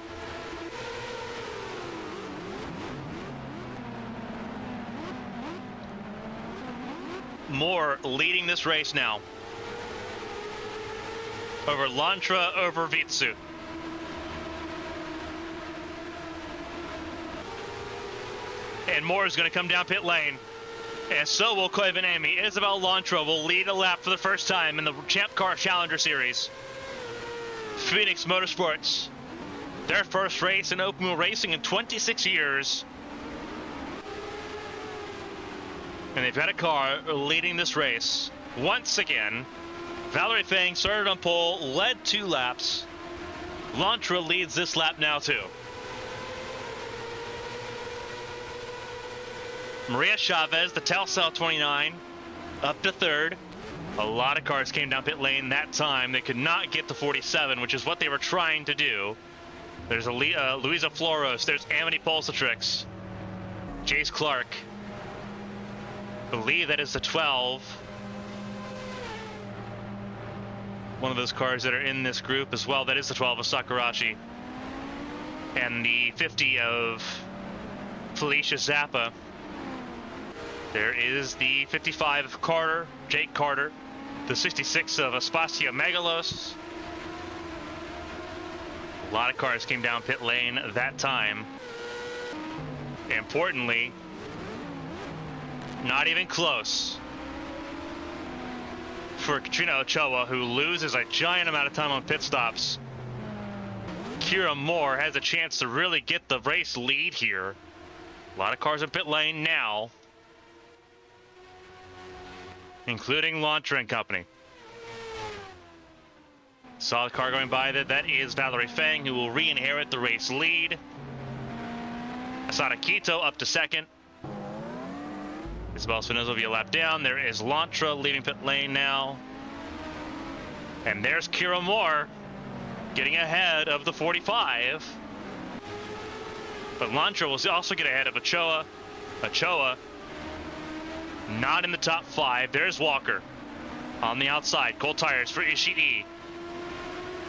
Moore leading this race now. Over Lantra, over Vitsu. And Moore is going to come down pit lane. And so will Koivanemi. Isabel Lantra will lead a lap for the first time in the Champ Car Challenger Series. Phoenix Motorsports, their first race in open wheel racing in 26 years. And they've got a car leading this race once again. Valerie Fang started on pole, led 2 laps. Lantra leads this lap now too. Maria Chavez, the Telcel 29, up to 3rd. A lot of cars came down pit lane that time. They could not get to 47, which is what they were trying to do. There's a Luisa Floros. There's Amity Pulsatrix. Jace Clark. I believe that is the 12. One of those cars that are in this group as well. That is the 12 of Sakurashi. And the 50 of Felicia Zappa. There is the 55 of Carter, Jake Carter. The 66 of Aspasia Megalos. A lot of cars came down pit lane that time. Importantly, not even close for Katrina Ochoa, who loses a giant amount of time on pit stops. Kira Moore has a chance to really get the race lead here. A lot of cars in pit lane now, including Lantra and company. Saw the car going by. That is Valerie Fang, who will re-inherit the race lead. Asada Quito up to 2nd. Isabel Espinosa will be a lap down. There is Lantra leaving pit lane now. And there's Kira Moore getting ahead of the 45. But Lantra will also get ahead of Ochoa. Ochoa not in the top 5. There's Walker on the outside. Cold tires for Ishii.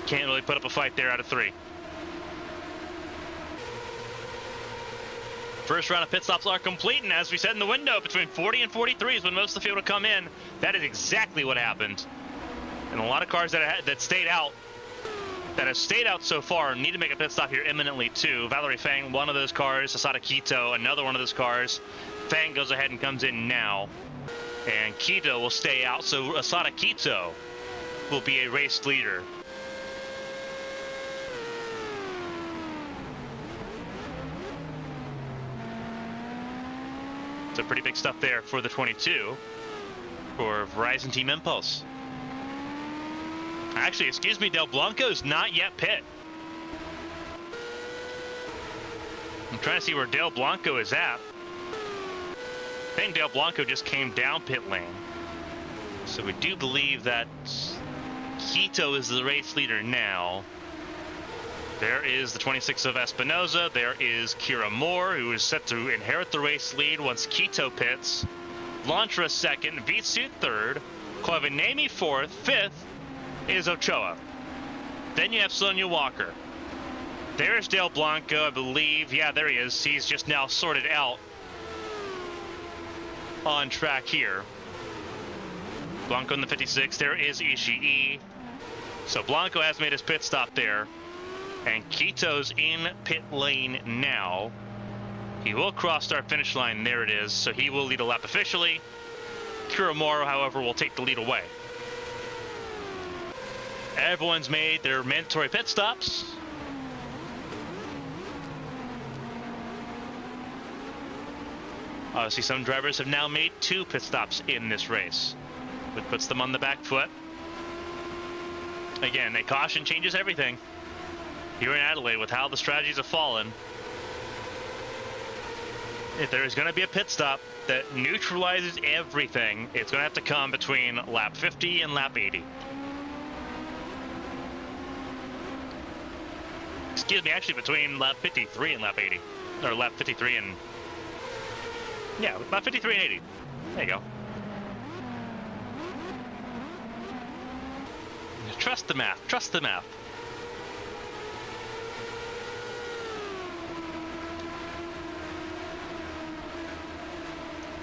Can't really put up a fight there out of 3. First round of pit stops are complete, and as we said in the window, between 40 and 43 is when most of the field will come in. That is exactly what happened. And a lot of cars that stayed out, that have stayed out so far, need to make a pit stop here imminently too. Valerie Fang, one of those cars. Asada Quito, another one of those cars. Fang goes ahead and comes in now. And Quito will stay out, so Asada Quito will be a race leader. So pretty big stuff there for the 22 for Verizon Team Impulse. Actually, excuse me, Del Blanco's not yet pit. I'm trying to see where Del Blanco is at. I think Del Blanco just came down pit lane. So we do believe that Quito is the race leader now. There is the 26 of Espinoza. There is Kira Moore, who is set to inherit the race lead once Quito pits. Lantra 2nd, Vitsu 3rd, Clavinemi 4th, 5th is Ochoa. Then you have Sonia Walker. There's Del Blanco, I believe. Yeah, there he is. He's just now sorted out on track here. Blanco in the 56. There is Ishii. So Blanco has made his pit stop there. And Quito's in pit lane now. He will cross start finish line. There it is. So he will lead a lap officially. Kuramoro, however, will take the lead away. Everyone's made their mandatory pit stops. Obviously, some drivers have now made 2 pit stops in this race, which puts them on the back foot. Again, a caution changes everything here in Adelaide with how the strategies have fallen. If there is going to be a pit stop that neutralizes everything, it's going to have to come between lap 50 and lap 80. Excuse me, actually between lap 53 and lap 80. Or lap 53 and... yeah, lap 53 and 80. There you go. Trust the math. Trust the math.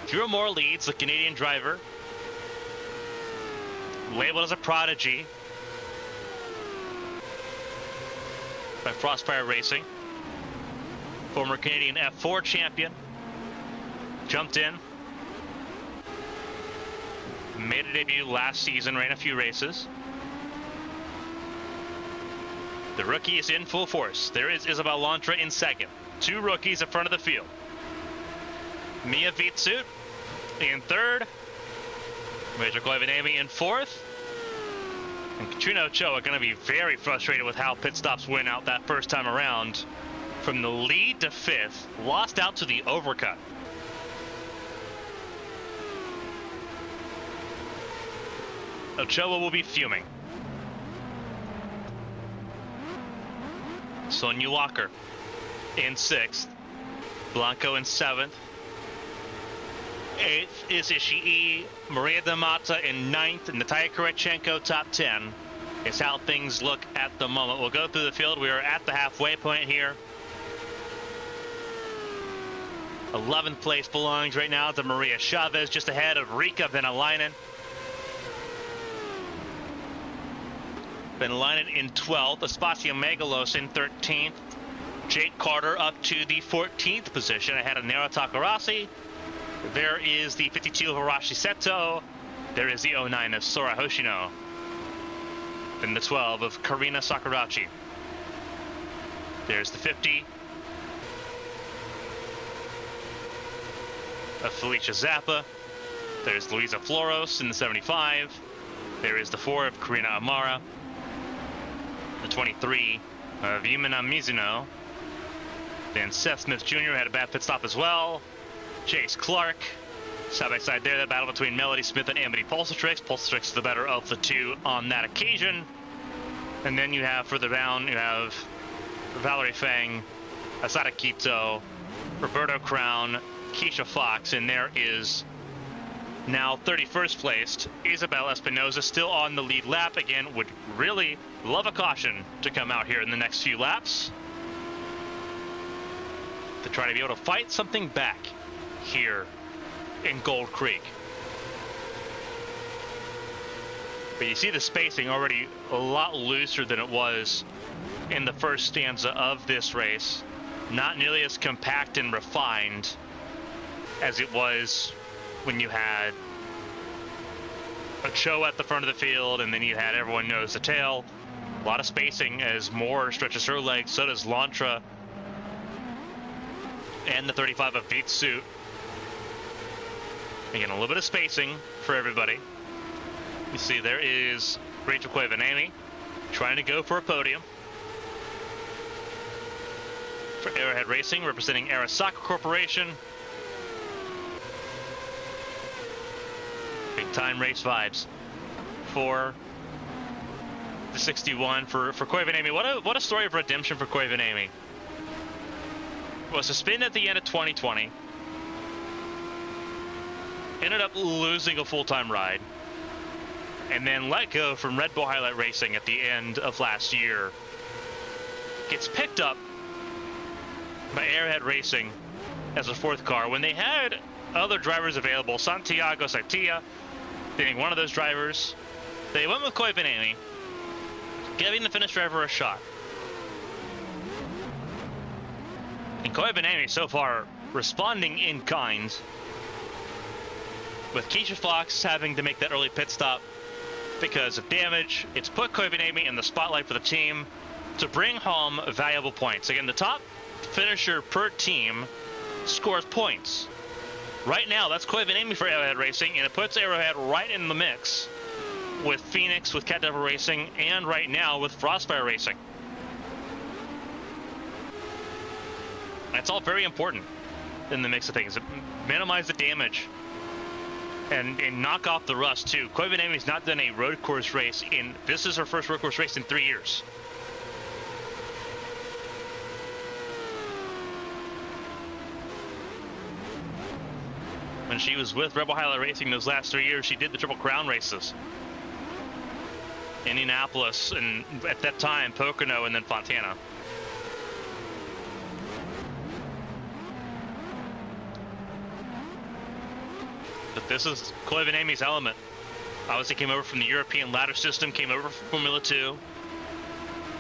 Drew Moore leads, the Canadian driver. Labeled as a prodigy by Frostfire Racing. Former Canadian F4 champion. Jumped in. Made a debut last season, ran a few races. The rookie is in full force. There is Isabel Lantra in second. 2 rookies in front of the field. Mia Vitsut in third. Major Koivu in fourth. And Katrina Ochoa are going to be very frustrated with how pit stops went out that first time around. From the lead to fifth, lost out to the overcut. Ochoa will be fuming. Sonia Walker in sixth. Blanco in seventh. Eighth is Ishii. Maria Damata in ninth. And Natalia Kurechenko top 10 is how things look at the moment. We'll go through the field. We are at the halfway point here. 11th place belongs right now to Maria Chavez, just ahead of Rika Venäläinen. Venäläinen in 12th, Aspasia Megalos in 13th. Jake Carter up to the 14th position ahead of Nero Takarasi. There is the 52 of Hirashi Seto. There is the 09 of Sora Hoshino. Then the 12 of Karina Sakurachi. There's the 50 of Felicia Zappa. There's Luisa Floros in the 75. There is the 4 of Karina Amara. The 23 of Yumina Mizuno. Then Seth Smith Jr. had a bad pit stop as well. Chase Clark. Side by side there, the battle between Melody Smith and Amity Pulsatrix. Pulsatrix is the better of the two on that occasion. And then you have further down, you have Valerie Fang, Asada Kito, Roberto Crown, Keisha Fox, and there is now 31st placed Isabel Espinoza, still on the lead lap. Again, would really love a caution to come out here in the next few laps to try to be able to fight something back here in Gold Creek. But you see the spacing already a lot looser than it was in the first stanza of this race. Not nearly as compact and refined as it was when you had Ochoa at the front of the field and then you had everyone nose to tail. A lot of spacing as Moore stretches her legs, so does Lantra and the 35 of Beat Suit. Again, a little bit of spacing for everybody. You see there is Rachel Koivu trying to go for a podium. For Arrowhead Racing, representing Arasaka Corporation. Big time race vibes for the 61 for Koivu. What a story of redemption for Koivu. Was suspended at the end of 2020. Ended up losing a full-time ride. And then let go from Red Bull Highlight Racing at the end of last year. Gets picked up by Airhead Racing as a fourth car when they had other drivers available. Santiago Saitia being one of those drivers. They went with Koivu, giving the Finnish driver a shot. And Koivu so far responding in kind, with Keisha Fox having to make that early pit stop because of damage. It's put Koivu in the spotlight for the team to bring home valuable points. Again, the top finisher per team scores points. Right now, that's Koivu for Arrowhead Racing, and it puts Arrowhead right in the mix with Phoenix, with Cat Devil Racing, and right now with Frostfire Racing. That's all very important in the mix of things. Minimize the damage and knock off the rust too. Koivu has not done a road course race this is her first road course race in 3 years. When she was with Rebel Highlight Racing those last 3 years, she did the Triple Crown races. Indianapolis, and at that time, Pocono, and then Fontana. But this is Koivu element. Obviously came over from the European ladder system, came over for Formula 2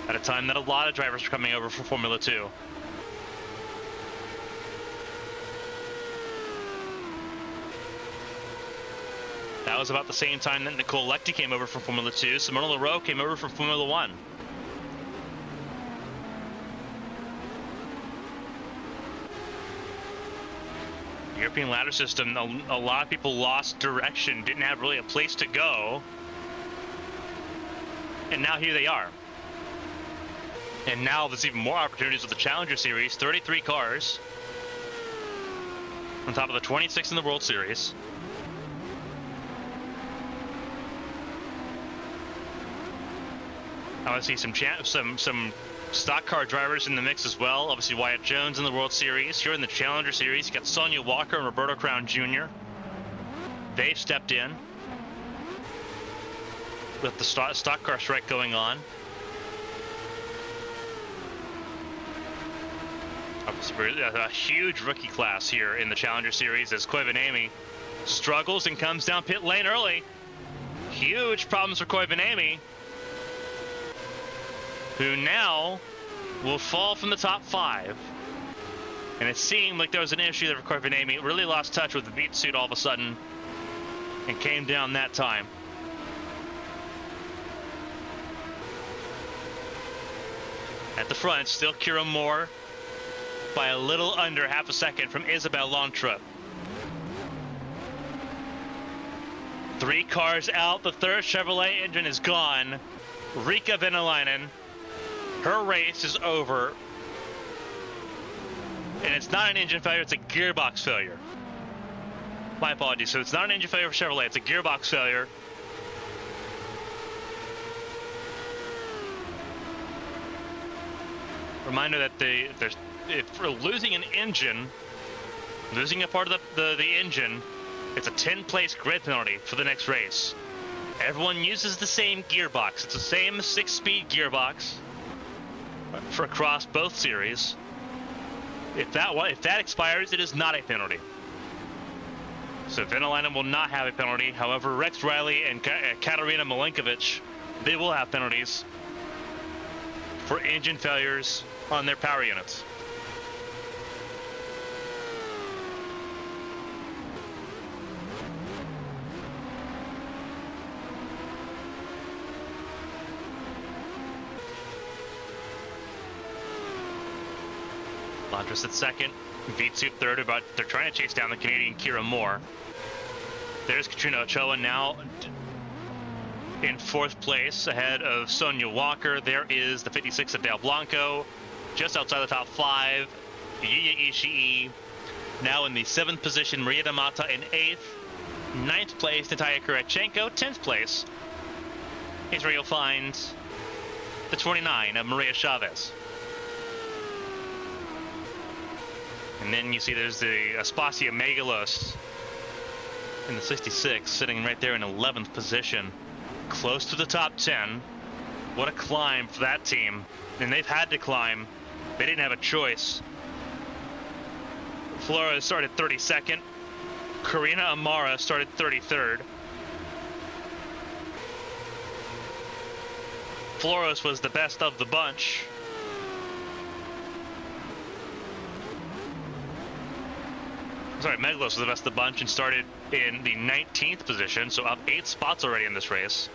at a time that a lot of drivers were coming over for Formula 2. That was about the same time that Nicole Lecty came over from Formula 2. Simona Leroux came over from Formula 1. European ladder system, a lot of people lost direction, didn't have really a place to go. And now here they are. And now there's even more opportunities with the Challenger Series. 33 cars on top of the 26 in the World Series. I want to see some stock car drivers in the mix as well. Obviously Wyatt Jones in the World Series. Here in the Challenger Series, you got Sonia Walker and Roberto Crown Jr. They've stepped in with the stock car strike going on. A huge rookie class here in the Challenger Series as Koivuniemen struggles and comes down pit lane early. Huge problems for Koivuniemen, who now will fall from the top 5. And it seemed like there was an issue there for Koivuniemen. Really lost touch with the beat suit all of a sudden and came down that time. At the front, still Kira Moore by a little under half a second from Isabel Longtrip. 3 cars out, the third Chevrolet engine is gone. Riikka Venäläinen, her race is over. And it's not an engine failure, it's a gearbox failure. My apologies, so it's not an engine failure for Chevrolet, it's a gearbox failure. Reminder that if for losing an engine, losing a part of the engine, it's a 10-place grid penalty for the next race. Everyone uses the same gearbox. It's the same 6-speed gearbox for across both series. If that expires, it is not a penalty. So Venäläinen will not have a penalty. However, Rex Riley and Katarina Milenkovic, they will have penalties for engine failures on their power units. Landris at second, Vitsu third, but they're trying to chase down the Canadian Kira Moore. There's Katrina Ochoa now in 4th place ahead of Sonia Walker. There is the 56 of Dale Blanco, just outside the top 5. Yuya Ishii now in the 7th position. Maria Damata in 8th. 9th place, Natalia Kurachenko. 10th place is where you'll find the 29 of Maria Chavez. And then you see there's the Aspasia Megalos in the 66, sitting right there in 11th position, close to the top 10. What a climb for that team. And they've had to climb. They didn't have a choice. Flores started 32nd. Karina Amara started 33rd. Flores was the best of the bunch. Sorry, Megalos was the best of the bunch and started in the 19th position, so up 8 spots already in this race.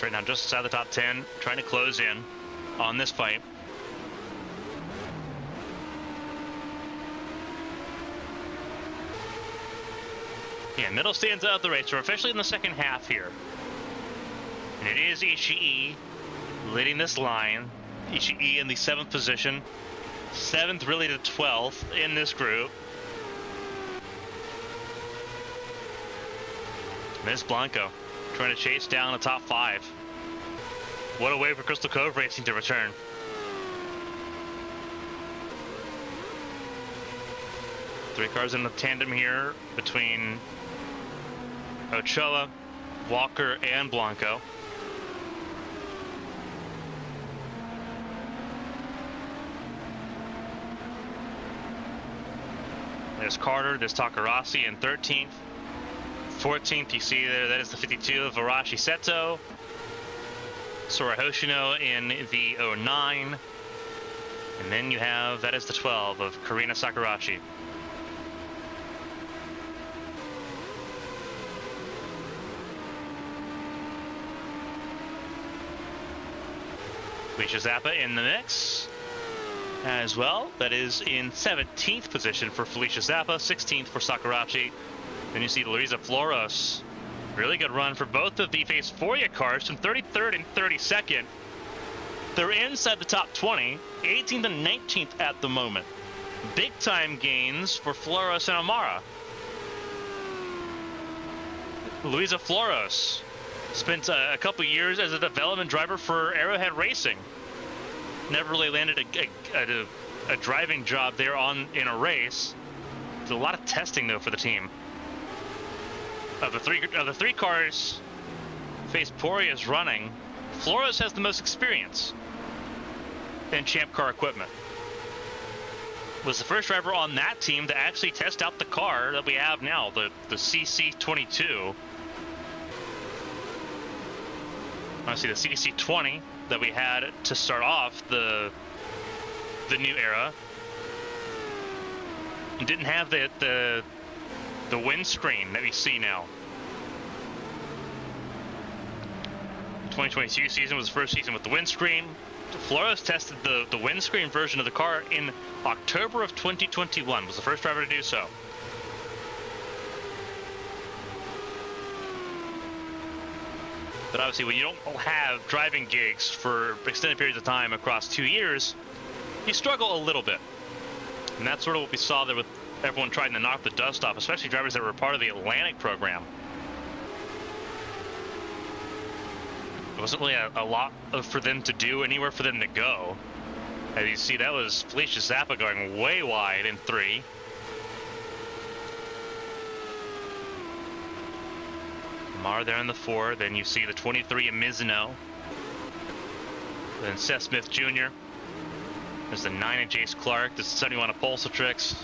Right now just outside the top 10, trying to close in on this fight. Yeah, middle stands out of the race. We're officially in the second half here. And it is Ishii leading this line. Ishii in the 7th position. 7th really to 12th in this group. Miss Blanco trying to chase down the top 5. What a way for Crystal Cove Racing to return. Three cars in the tandem here between Ochoa, Walker, and Blanco. There's Carter, there's Takarasi in 13th. 14th, you see there, that is the 52 of Arashi Seto. Sora Hoshino in the 09. And then you have, that is the 12 of Karina Sakurashi. Felicia Zappa in the mix as well. That is in 17th position for Felicia Zappa, 16th for Sakurachi. Then you see Luisa Floros. Really good run for both of the Phase Foria cars from 33rd and 32nd. They're inside the top 20, 18th and 19th at the moment. Big time gains for Floros and Amara. Luisa Floros spent a couple years as a development driver for Arrowhead Racing. Never really landed a driving job there in a race. There's a lot of testing though for the team. Of the three cars Phase Poria is running, Floros has the most experience in Champ Car equipment. Was the first driver on that team to actually test out the car that we have now, the CC22. I see the CC20 that we had to start off the new era. It didn't have the windscreen that we see now. The 2022 season was the first season with the windscreen. Floros tested the windscreen version of the car in October of 2021. Was the first driver to do so. But obviously, when you don't have driving gigs for extended periods of time across 2 years, you struggle a little bit. And that's sort of what we saw there with everyone trying to knock the dust off, especially drivers that were part of the Atlantic program. There wasn't really a lot for them to do, anywhere for them to go. As you see, that was Felicia Zappa going way wide in 3. Mar there in the 4. Then you see the 23 in Mizuno. Then Seth Smith Jr. There's the 9 in Jace Clark. There's the 71 of Pulsatrix.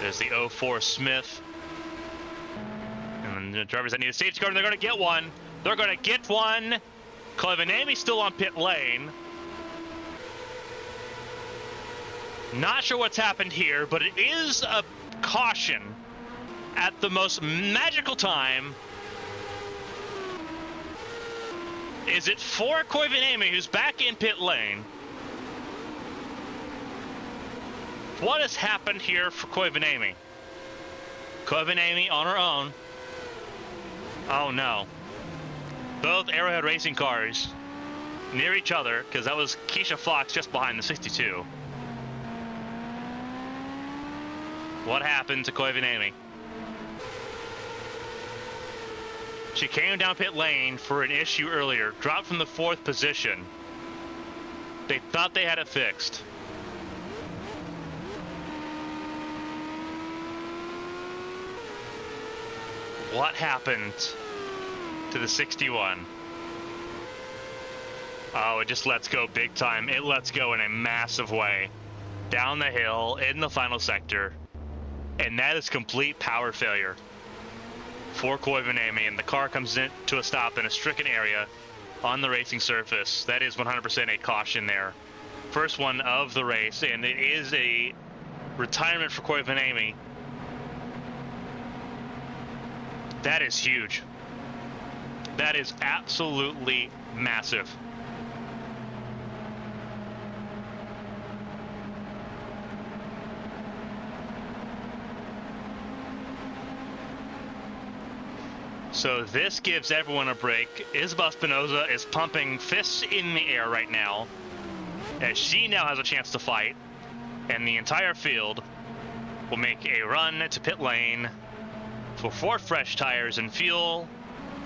There's the 04 Smith. And then the drivers that need a safety car, and they're going to get one. They're going to get one. Koivanami's still on pit lane. Not sure what's happened here, but it is a caution at the most magical time. Is it for Koivanami, who's back in pit lane? What has happened here for Koivanami? Koivanami on her own. Oh no. Both Arrowhead Racing cars near each other, because that was Keisha Fox just behind the 62. What happened to Koivanami? She came down pit lane for an issue earlier, dropped from the 4th position. They thought they had it fixed. What happened to the 61? Oh, it just lets go big time. It lets go in a massive way. Down the hill, in the final sector. And that is complete power failure for Koivanami, and the car comes in to a stop in a stricken area on the racing surface. That is 100% a caution there. First one of the race, and it is a retirement for Koivanami. That is huge. That is absolutely massive. So this gives everyone a break. Isabel Espinosa is pumping fists in the air right now, as she now has a chance to fight, and the entire field will make a run to pit lane for 4 fresh tires and fuel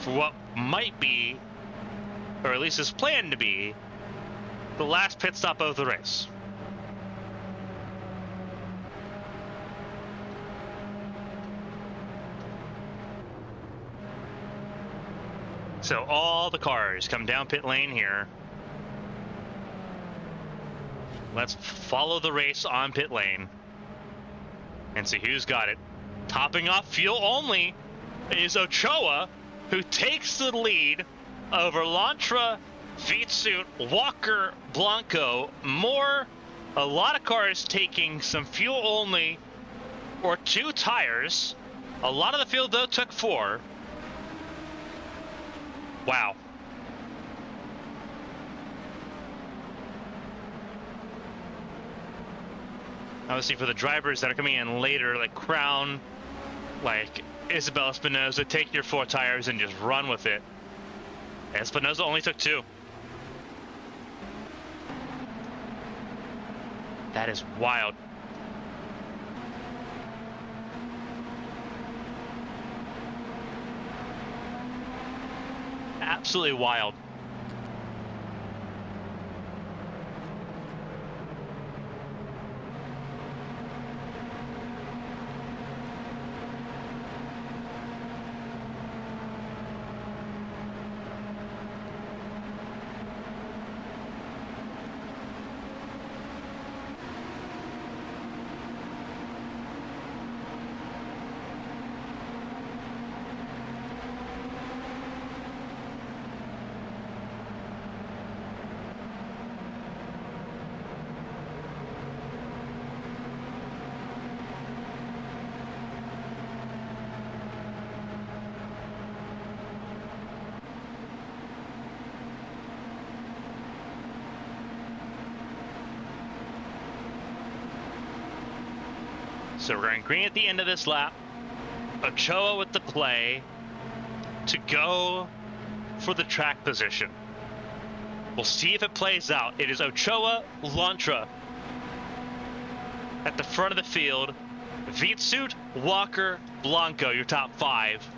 for what might be, or at least is planned to be, the last pit stop of the race. So all the cars come down pit lane here. Let's follow the race on pit lane and see who's got it. Topping off fuel only is Ochoa, who takes the lead over Lantra, Vitsut, Walker, Blanco. A lot of cars taking some fuel only or 2 tires. A lot of the field, though, took 4. Wow. Obviously, for the drivers that are coming in later, like Crown, like Isabel Espinosa, take your 4 tires and just run with it. Espinosa only took 2. That is wild. Absolutely wild. So we're going green at the end of this lap. Ochoa with the play to go for the track position. We'll see if it plays out. It is Ochoa, Lantra at the front of the field. Vitsut, Walker, Blanco, your top 5.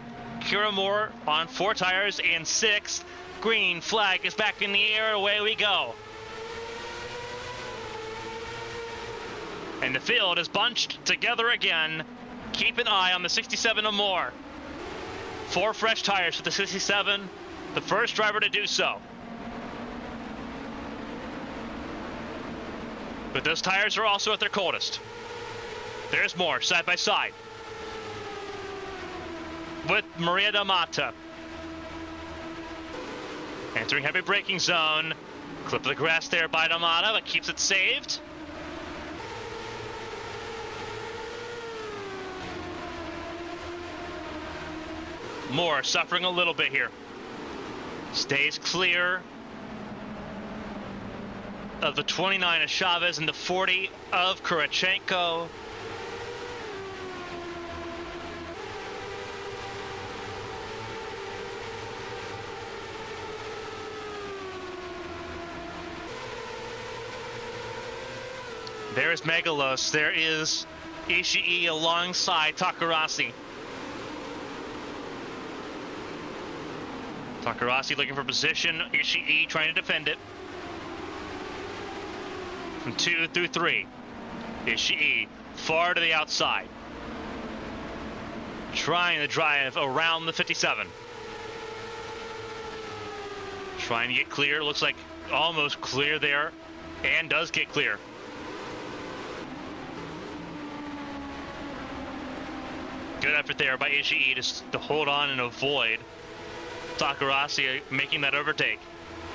Kiramore on 4 tires and 6. Green flag is back in the air. Away we go. And the field is bunched together again. Keep an eye on the 67 or more. 4 fresh tires for the 67. The first driver to do so. But those tires are also at their coldest. There's more side by side. With Maria da Mata. Entering heavy braking zone. Clip of the grass there by da Mata, but keeps it saved. Moore suffering a little bit here. Stays clear of the 29 of Chavez and the 40 of Kurachenko. There is Megalos. There is Ishii alongside Takarasi. Takarasi looking for position. Ishii trying to defend it. From 2 through 3. Ishii far to the outside. Trying to drive around the 57. Trying to get clear. Looks like almost clear there. And does get clear. Good effort there by Ishii to hold on and avoid Takarasi making that overtake.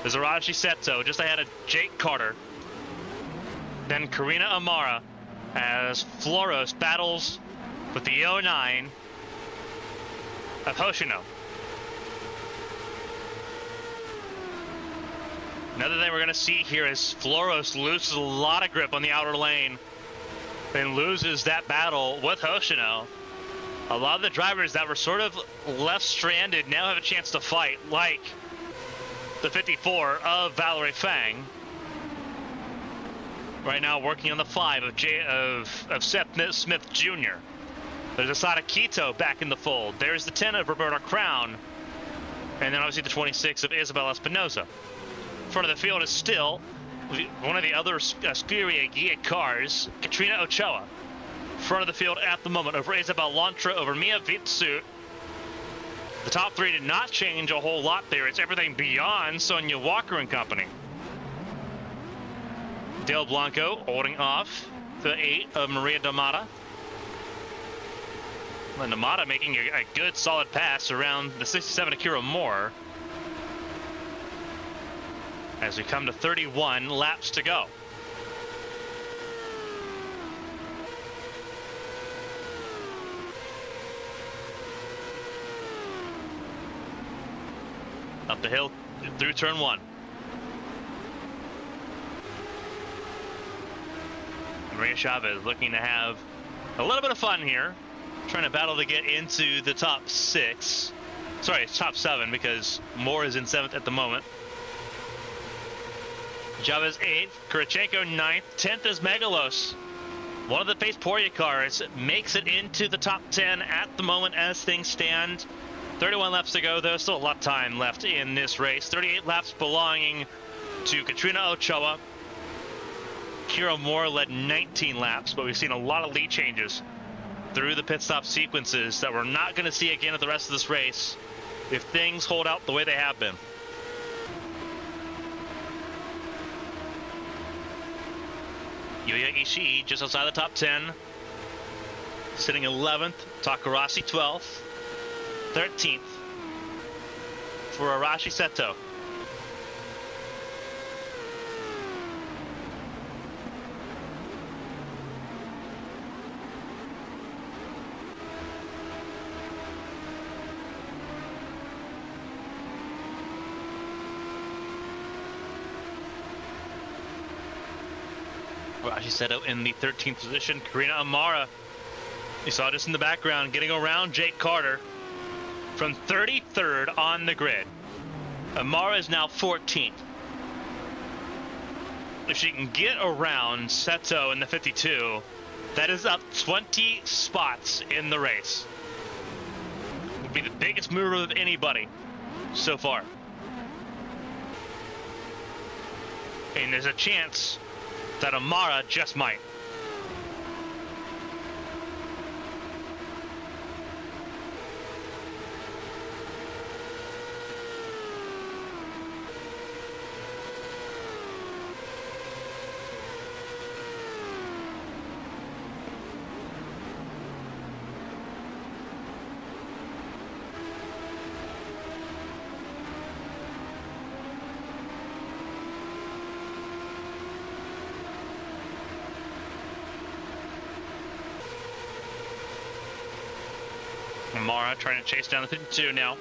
There's Arashi Seto just ahead of Jake Carter. Then Karina Amara as Floros battles with the 09 of Hoshino. Another thing we're going to see here is Floros loses a lot of grip on the outer lane and loses that battle with Hoshino. A lot of the drivers that were sort of left stranded now have a chance to fight, like the 54 of Valerie Fang. Right now working on the 5 of Seth Smith Jr. There's Asada Quito back in the fold. There's the 10 of Roberta Crown. And then obviously the 26 of Isabel Espinosa. Front of the field is still one of the other Scuderia Gia cars, Katrina Ochoa. Front of the field at the moment over Isabel Lantra, over Mia Vitsut. The top three did not change a whole lot there. It's everything beyond Sonia Walker and company. Del Blanco holding off the 8 of Maria D'Amata. And D'Amata making a good solid pass around the 67 Akira Moore. As we come to 31 laps to go. Up the hill through turn 1. Maria Chavez looking to have a little bit of fun here. Trying to battle to get into the top 6. Sorry, it's top 7 because Moore is in 7th at the moment. Chavez 8th, Kurichenko 9th, 10th is Megalos. One of the Pace Poria cars makes it into the top 10 at the moment as things stand. 31 laps to go, though. Still a lot of time left in this race. 38 laps belonging to Katrina Ochoa. Kira Moore led 19 laps, but we've seen a lot of lead changes through the pit stop sequences that we're not going to see again at the rest of this race if things hold out the way they have been. Yuya Ishii just outside the top 10, sitting 11th. Takarasi 12th. 13th for Arashi Seto. Arashi Seto in the 13th position. Karina Amara, you saw just in the background, getting around Jake Carter. From 33rd on the grid. Amara is now 14th. If she can get around Seto in the 52, that is up 20 spots in the race. Would be the biggest mover of anybody so far. And there's a chance that Amara just might. Mara trying to chase down the 52 now.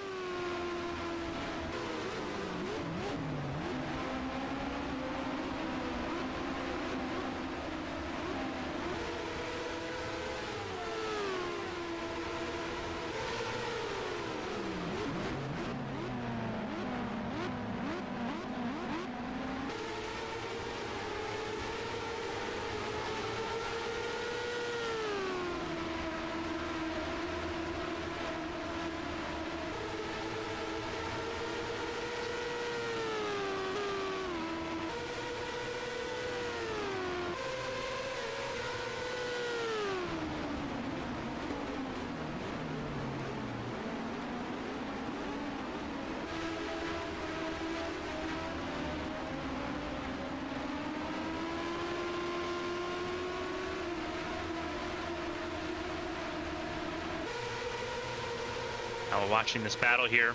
Now we're watching this battle here.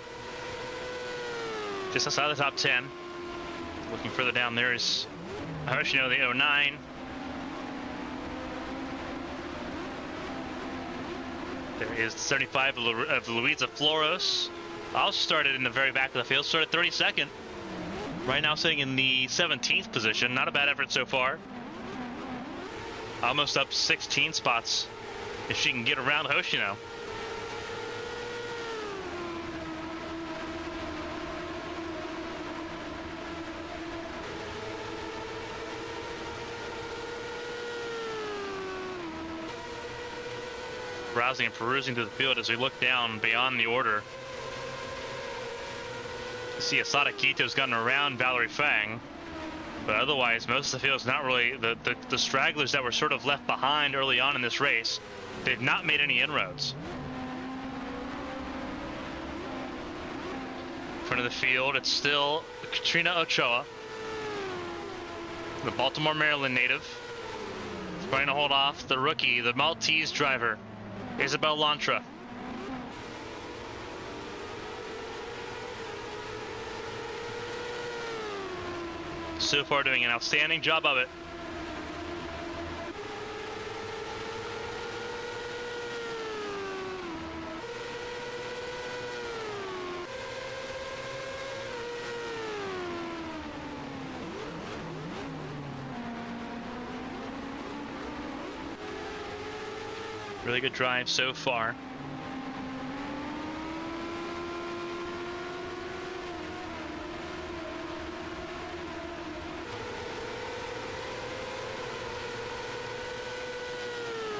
Just outside the top 10. Looking further down, there's Hoshino, the 09. There is the 75 of Luisa Floros. Also started in the very back of the field, started 32nd. Right now sitting in the 17th position. Not a bad effort so far. Almost up 16 spots if she can get around Hoshino. Browsing and perusing through the field as we look down beyond the order. You see Asada Kito's gotten around Valerie Fang, but otherwise most of the field's not really, the stragglers that were sort of left behind early on in this race, they've not made any inroads. Front of the field, it's still Katrina Ochoa, the Baltimore, Maryland native. Trying to hold off the rookie, the Maltese driver, Isabel Lantra. So far doing an outstanding job of it. Really good drive so far.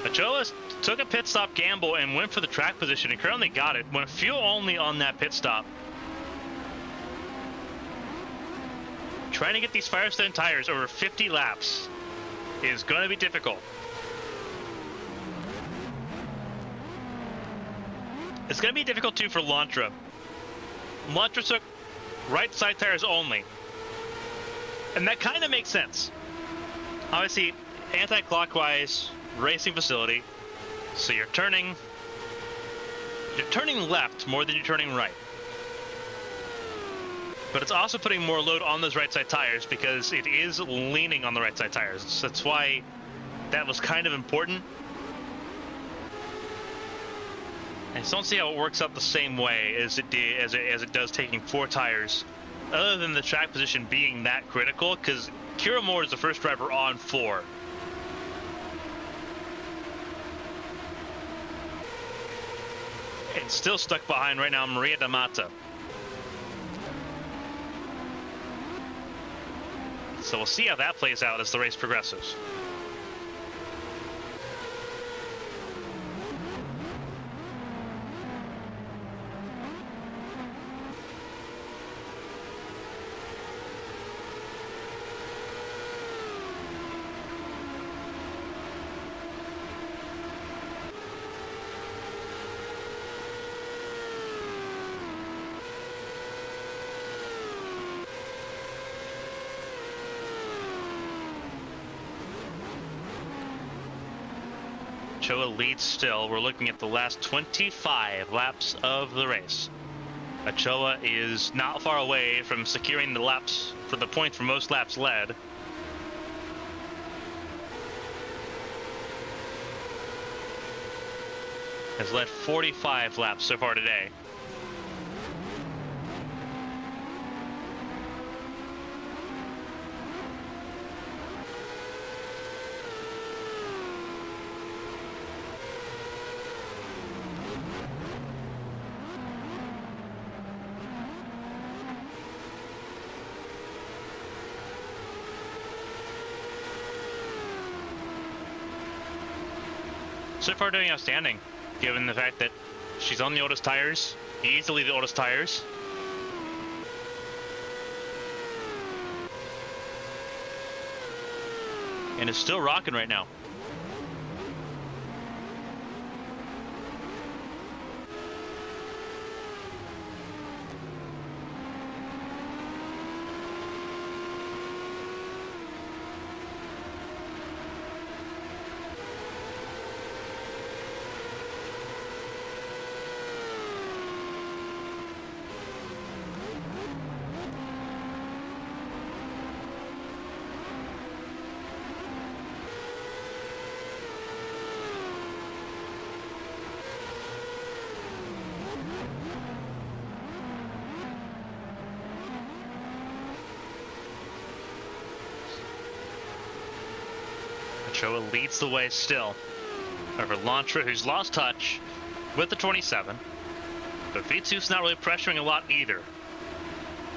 Ochoa took a pit stop gamble and went for the track position and currently got it. Went fuel only on that pit stop. Trying to get these Firestone tires over 50 laps is going to be difficult. It's going to be difficult too for Lantra. Lantra took right side tires only. And that kind of makes sense. Obviously, anti-clockwise racing facility. So you're turning left more than you're turning right. But it's also putting more load on those right side tires because it is leaning on the right side tires. So that's why that was kind of important. I just don't see how it works out the same way as it does taking 4 tires, other than the track position being that critical, because Kira Moore is the first driver on 4. And still stuck behind right now, Maria D'Amata. So we'll see how that plays out as the race progresses. Ochoa leads still. We're looking at the last 25 laps of the race. Ochoa is not far away from securing the laps for the point for most laps led. Has led 45 laps so far today. So far doing outstanding, given the fact that she's on the oldest tires, easily the oldest tires. And is still rocking right now. Ochoa leads the way still over Lantra, who's lost touch with the 27. But V2's not really pressuring a lot either.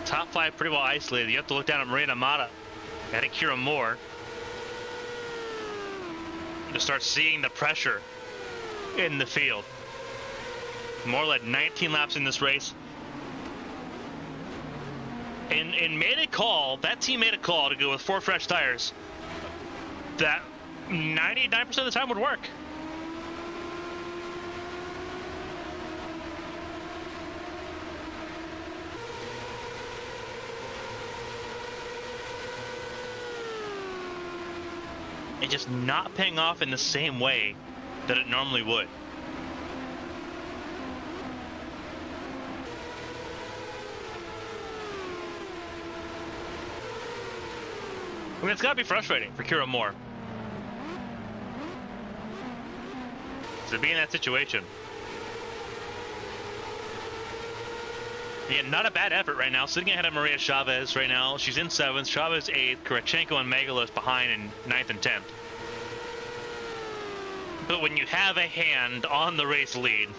Top 5 pretty well isolated. You have to look down at Maria D'Amata and Kira Moore to start seeing the pressure in the field. Moore led 19 laps in this race. And made a call, that team made a call to go with 4 fresh tires. That 99% of the time would work. and just not paying off in the same way that it normally would. I mean, it's got to be frustrating for Kira Moore to be in that situation. Yeah, not a bad effort right now. Sitting ahead of Maria Chavez right now. She's in 7th, Chavez 8th, Kurachenko and Megalos behind in 9th and 10th. But when you have a hand on the race lead,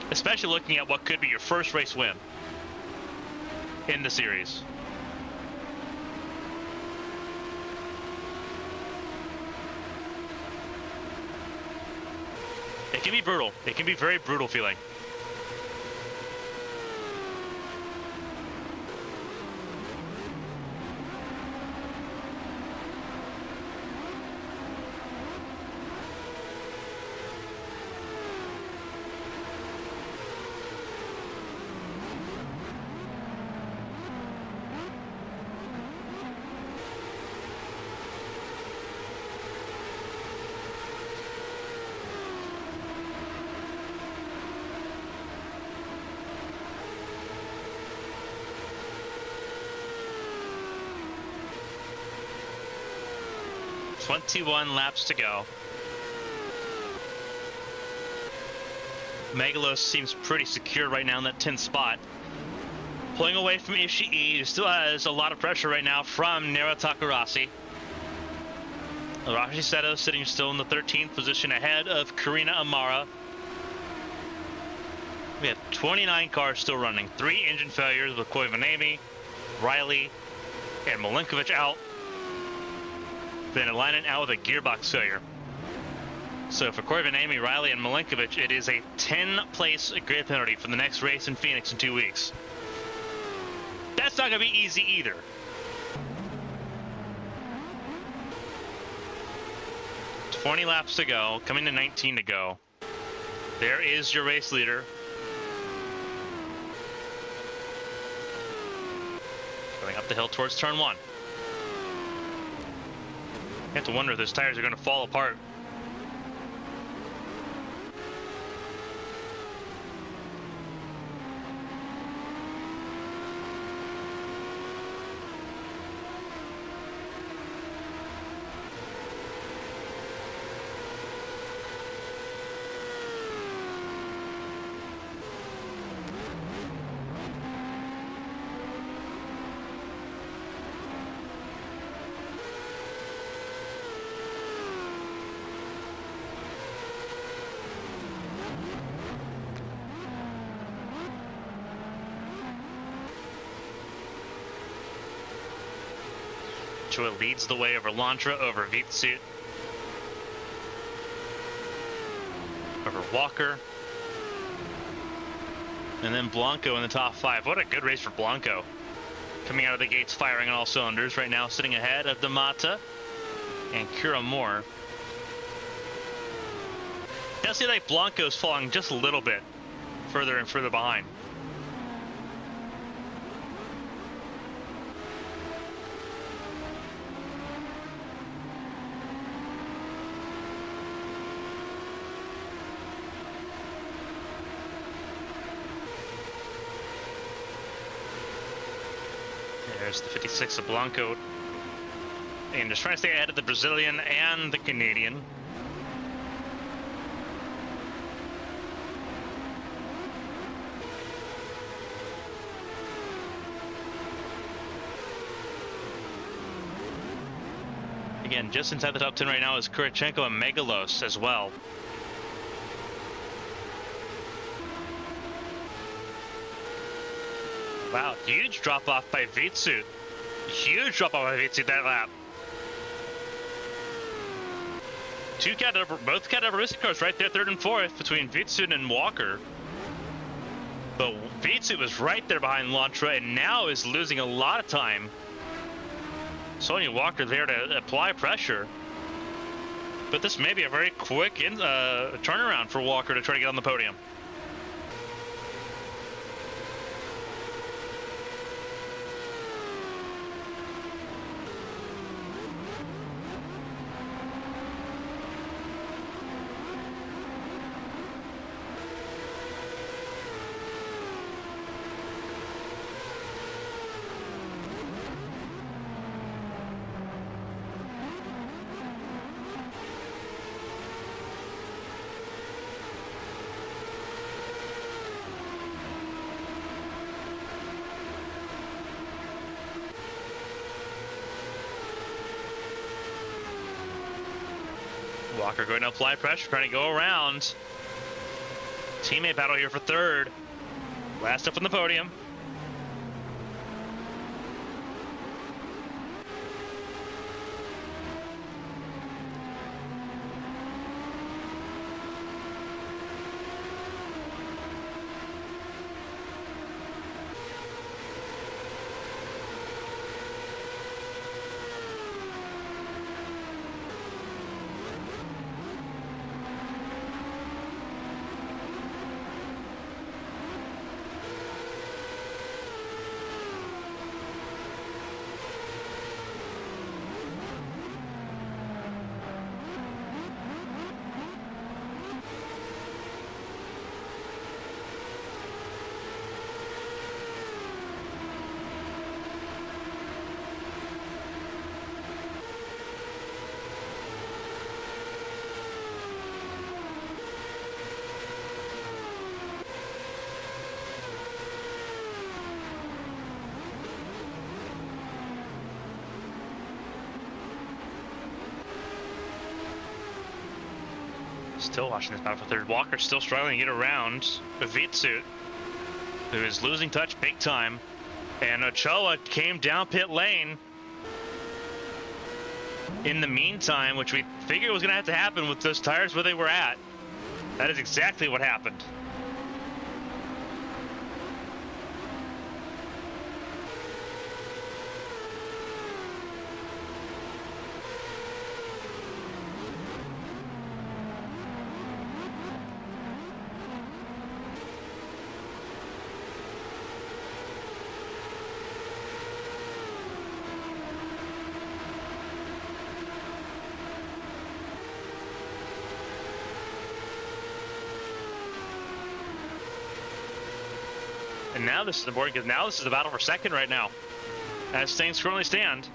especially looking at what could be your first race win in the series. It can be brutal. It can be very brutal feeling. .21 laps to go. Megalos seems pretty secure right now in that 10th spot. Pulling away from Ishii, who still has a lot of pressure right now from Nero Takarasi. Arashi Seto sitting still in the 13th position ahead of Karina Amara. We have 29 cars still running. 3 engine failures with Koivanemi, Riley, and Milinkovic out. Then Alainen out with a gearbox failure. So for Koivanemi, Riley, and Milinkovic, it is a 10-place grid penalty for the next race in Phoenix in 2 weeks. That's not going to be easy either. "20 laps to go, coming to 19 to go. There is your race leader. Going up the hill towards turn 1. You have to wonder if those tires are going to fall apart. Chua leads the way over Lantra, over Vitsut, over Walker, and then Blanco in the top 5. What a good race for Blanco. Coming out of the gates firing on all cylinders right now, sitting ahead of Damata and Kira Moore. It does seem like Blanco's falling just a little bit further and further behind. There's the 56 of Blanco. And just trying to stay ahead of the Brazilian and the Canadian. Again, just inside the top 10 right now is Kurachenko and Megalos as well. Wow, huge drop-off by Vitsut. Huge drop-off by Vitsut that lap. Both Cadaveristic cars right there, 3rd and 4th, between Vitsut and Walker. But Vitsut was right there behind Lantra and now is losing a lot of time. Sonia Walker there to apply pressure. But this may be a very quick turnaround for Walker to try to get on the podium. Walker going to apply pressure, trying to go around. Teammate battle here for third. Last up on the podium. Still watching this battle for third. Walker still struggling to get around Vitsu, who is losing touch big time. And Ochoa came down pit lane in the meantime, which we figured was going to have to happen with those tires where they were at. That is exactly what happened. And now this is important because now this is the battle for second right now, as things currently stand.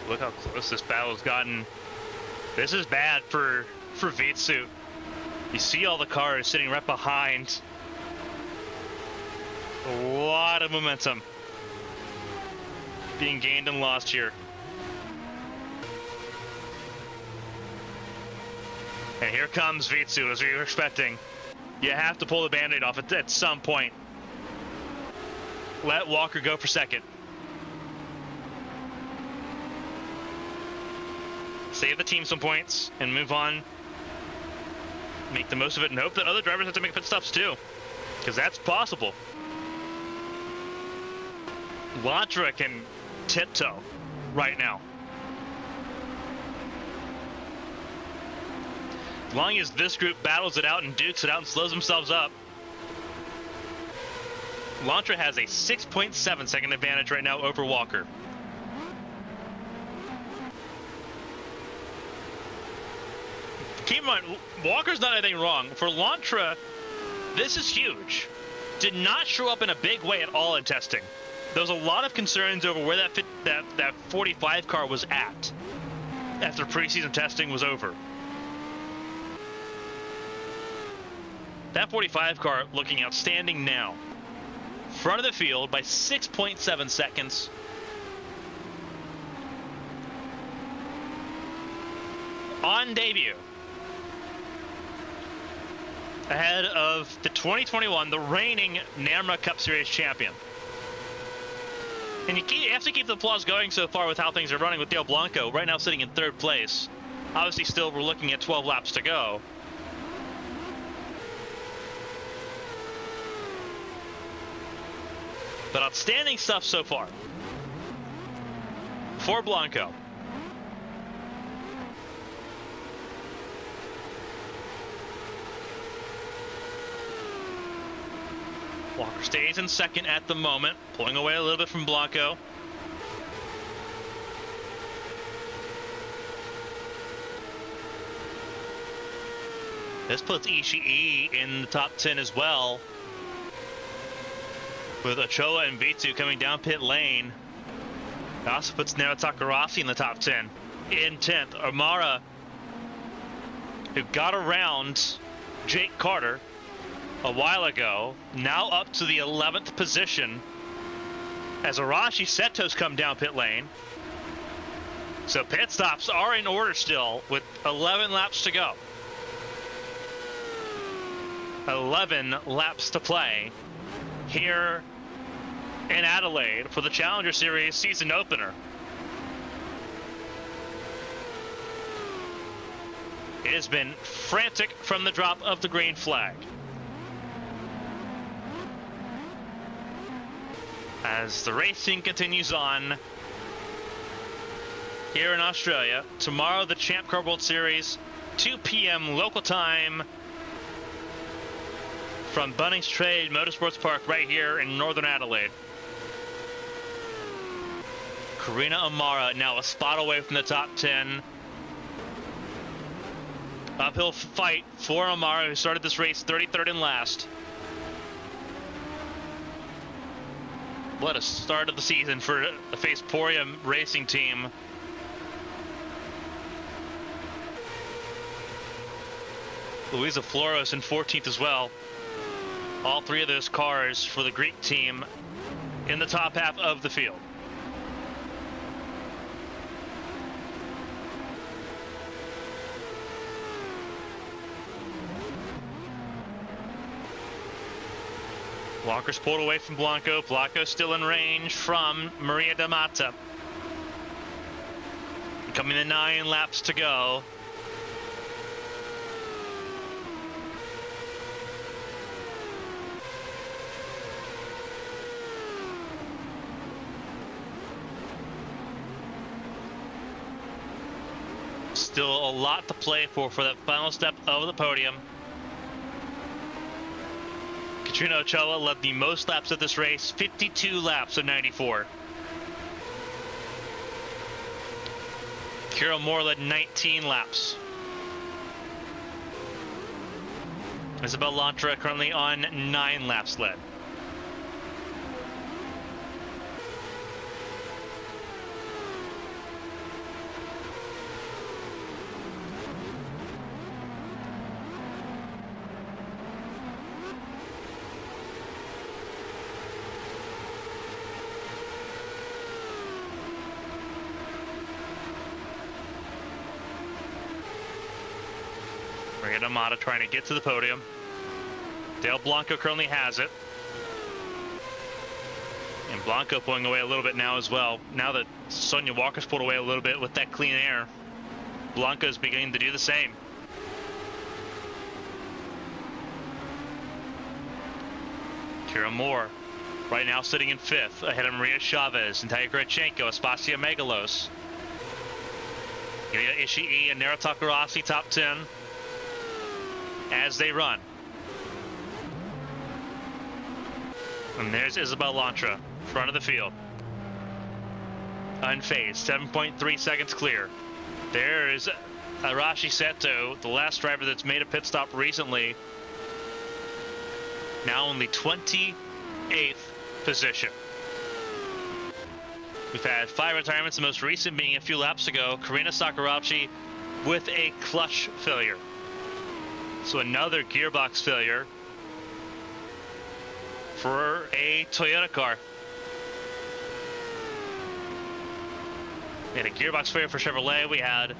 Look how close this battle has gotten. This is bad for Vitsu. You see all the cars sitting right behind. A lot of momentum being gained and lost here. And here comes Vitsu, as we were expecting. You have to pull the Band-Aid off at some point. Let Walker go for second. Save the team some points and move on. Make the most of it and hope that other drivers have to make pit stops too, because that's possible. Lantra can tiptoe right now. As long as this group battles it out and dukes it out and slows themselves up. Lantra has a 6.7 second advantage right now over Walker. Keep in mind, Walker's not anything wrong. For Lantra, this is huge. Did not show up in a big way at all in testing. There was a lot of concerns over where that 45 car was at after preseason testing was over. That 45 car looking outstanding now. Front of the field by 6.7 seconds. On debut. Ahead of the 2021, the reigning NAMRA Cup Series champion. And you have to keep the applause going so far with how things are running with Del Blanco, right now sitting in third place. Obviously still we're looking at 12 laps to go. But outstanding stuff so far for Blanco. Walker stays in second at the moment, pulling away a little bit from Blanco. This puts Ishii in the top 10 as well, with Ochoa and Vitu coming down pit lane. It also puts Naruto Rossi in the top 10. In 10th, Amara, who got around Jake Carter a while ago, now up to the 11th position as Arashi Seto's come down pit lane. So pit stops are in order still with 11 laps to go. 11 laps to play here in Adelaide for the Challenger Series season opener. It has been frantic from the drop of the green flag. As the racing continues on here in Australia, tomorrow the Champ Car World Series, 2 p.m. local time from Bunnings Trade Motorsports Park right here in northern Adelaide. Karina Amara now a spot away from the top 10. Uphill fight for Amara, who started this race 33rd and last. What a start of the season for the Faceporium racing team. Luisa Floros in 14th as well. All three of those cars for the Greek team in the top half of the field. Walker's pulled away from Blanco. Blanco still in range from Maria da Mata. Coming to 9 laps to go. Still a lot to play for that final step of the podium. Katrina Ochoa led the most laps of this race, 52 laps of 94. Kira Moore led 19 laps. Isabel Lantra currently on 9 laps led. Amata trying to get to the podium. Dale Blanco currently has it. And Blanco pulling away a little bit now as well. Now that Sonia Walker's pulled away a little bit with that clean air, Blanco's beginning to do the same. Kira Moore right now sitting in 5th ahead of Maria Chavez, Natalia Gretchenko, Aspasia Megalos. Yuya Ishii and Naruto Rossi top 10 as they run. And there's Isabel Lantra, front of the field. Unfazed, 7.3 seconds clear. There's Arashi Seto, the last driver that's made a pit stop recently. Now only 28th position. We've had 5 retirements, the most recent being a few laps ago. Karina Sakurauchi with a clutch failure. So another gearbox failure for a Toyota car. We had a gearbox failure for Chevrolet. We had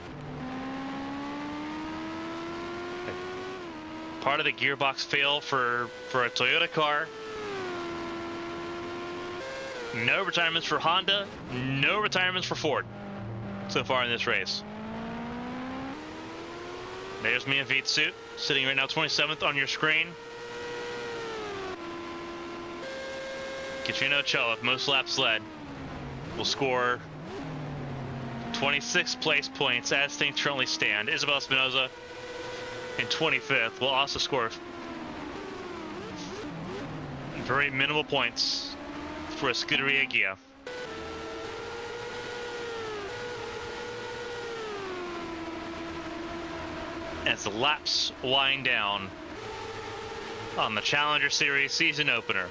part of the gearbox fail for a Toyota car. No retirements for Honda, no retirements for Ford so far in this race. There's Mia Vitsu, sitting right now 27th on your screen. Katrina Ochoa, most laps led, will score 26 place points as things currently stand. Isabel Espinoza in 25th will also score Very minimal points for a Scuderia Ghia. As the laps wind down on the Challenger Series season opener.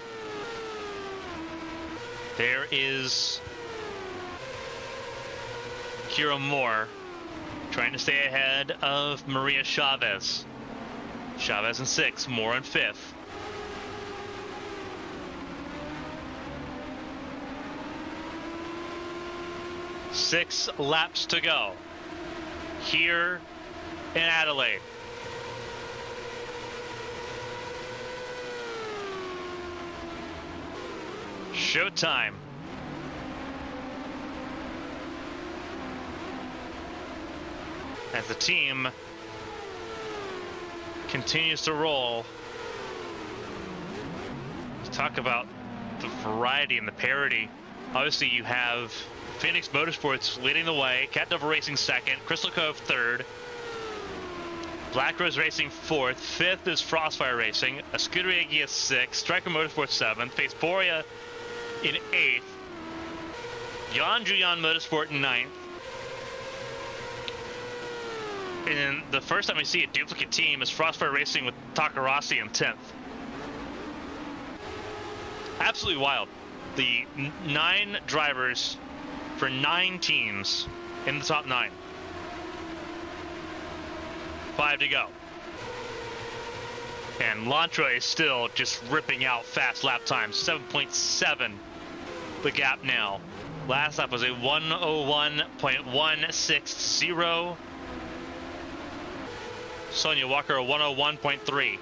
There is Kira Moore trying to stay ahead of Maria Chavez. Chavez in 6th, Moore in 5th. Six laps to go here in Adelaide. Showtime. As the team continues to roll. Let's talk about the variety and the parity. Obviously, you have Phoenix Motorsports leading the way, Cat Devil Racing 2nd, Crystal Cove 3rd, Black Rose Racing 4th, 5th is Frostfire Racing, a Scuderia Ghia 6th, Striker Motorsports 7th, Faceporia in 8th, Jan Julian Motorsport 9th. And the first time we see a duplicate team is Frostfire Racing with Takarasi in 10th. Absolutely wild. The 9 drivers for 9 teams in the top 9. 5 to go. And Lantra is still just ripping out fast lap times. 7.7 the gap now. Last lap was a 101.160. Sonia Walker a 101.3.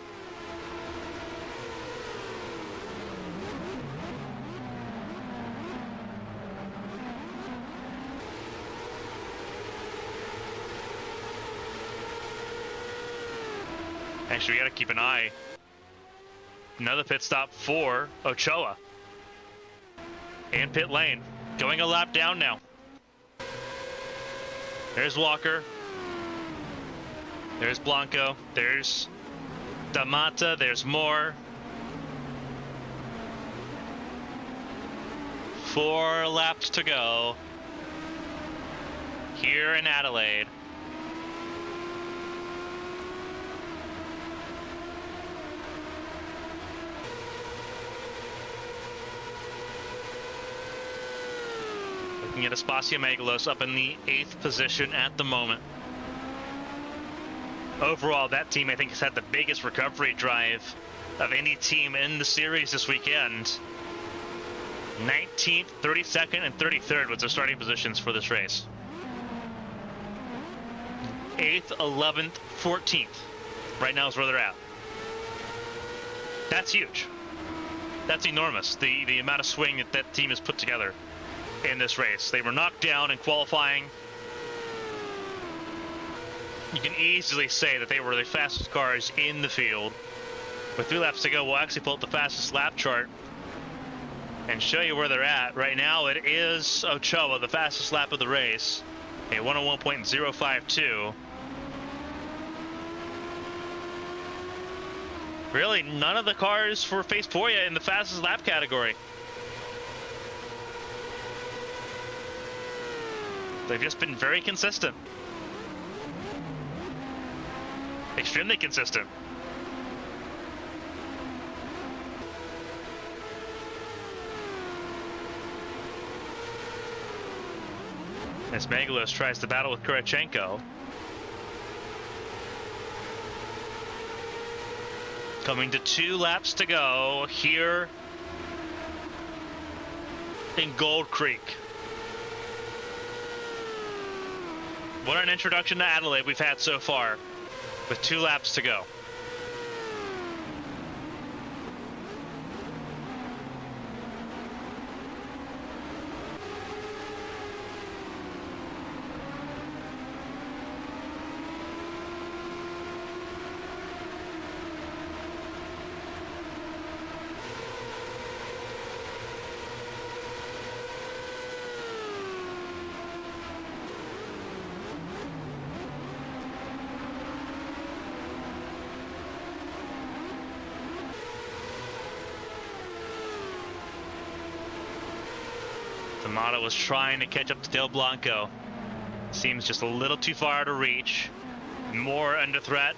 Actually, we got to keep an eye. Another pit stop for Ochoa. And pit lane. Going a lap down now. There's Walker. There's Blanco. There's Damata. There's Moore. 4 laps to go here in Adelaide. Looking at Espacio Megalos up in the 8th position at the moment. Overall, that team, I think, has had the biggest recovery drive of any team in the series this weekend. 19th, 32nd, and 33rd was their starting positions for this race. 8th, 11th, 14th. Right now is where they're at. That's huge. That's enormous, the amount of swing that that team has put together in this race. They were knocked down in qualifying. You can easily say that they were the fastest cars in the field. With 3 laps to go, we'll actually pull up the fastest lap chart and show you where they're at. Right now, it is Ochoa, the fastest lap of the race, a 101.052. Really, none of the cars for Faceporia in the fastest lap category. They've just been very consistent. Extremely consistent. As Megalos tries to battle with Kurachenko. Coming to 2 laps to go here in Gold Creek. What an introduction to Adelaide we've had so far, with 2 laps to go. Zamata was trying to catch up to Del Blanco. Seems just a little too far out of reach. More under threat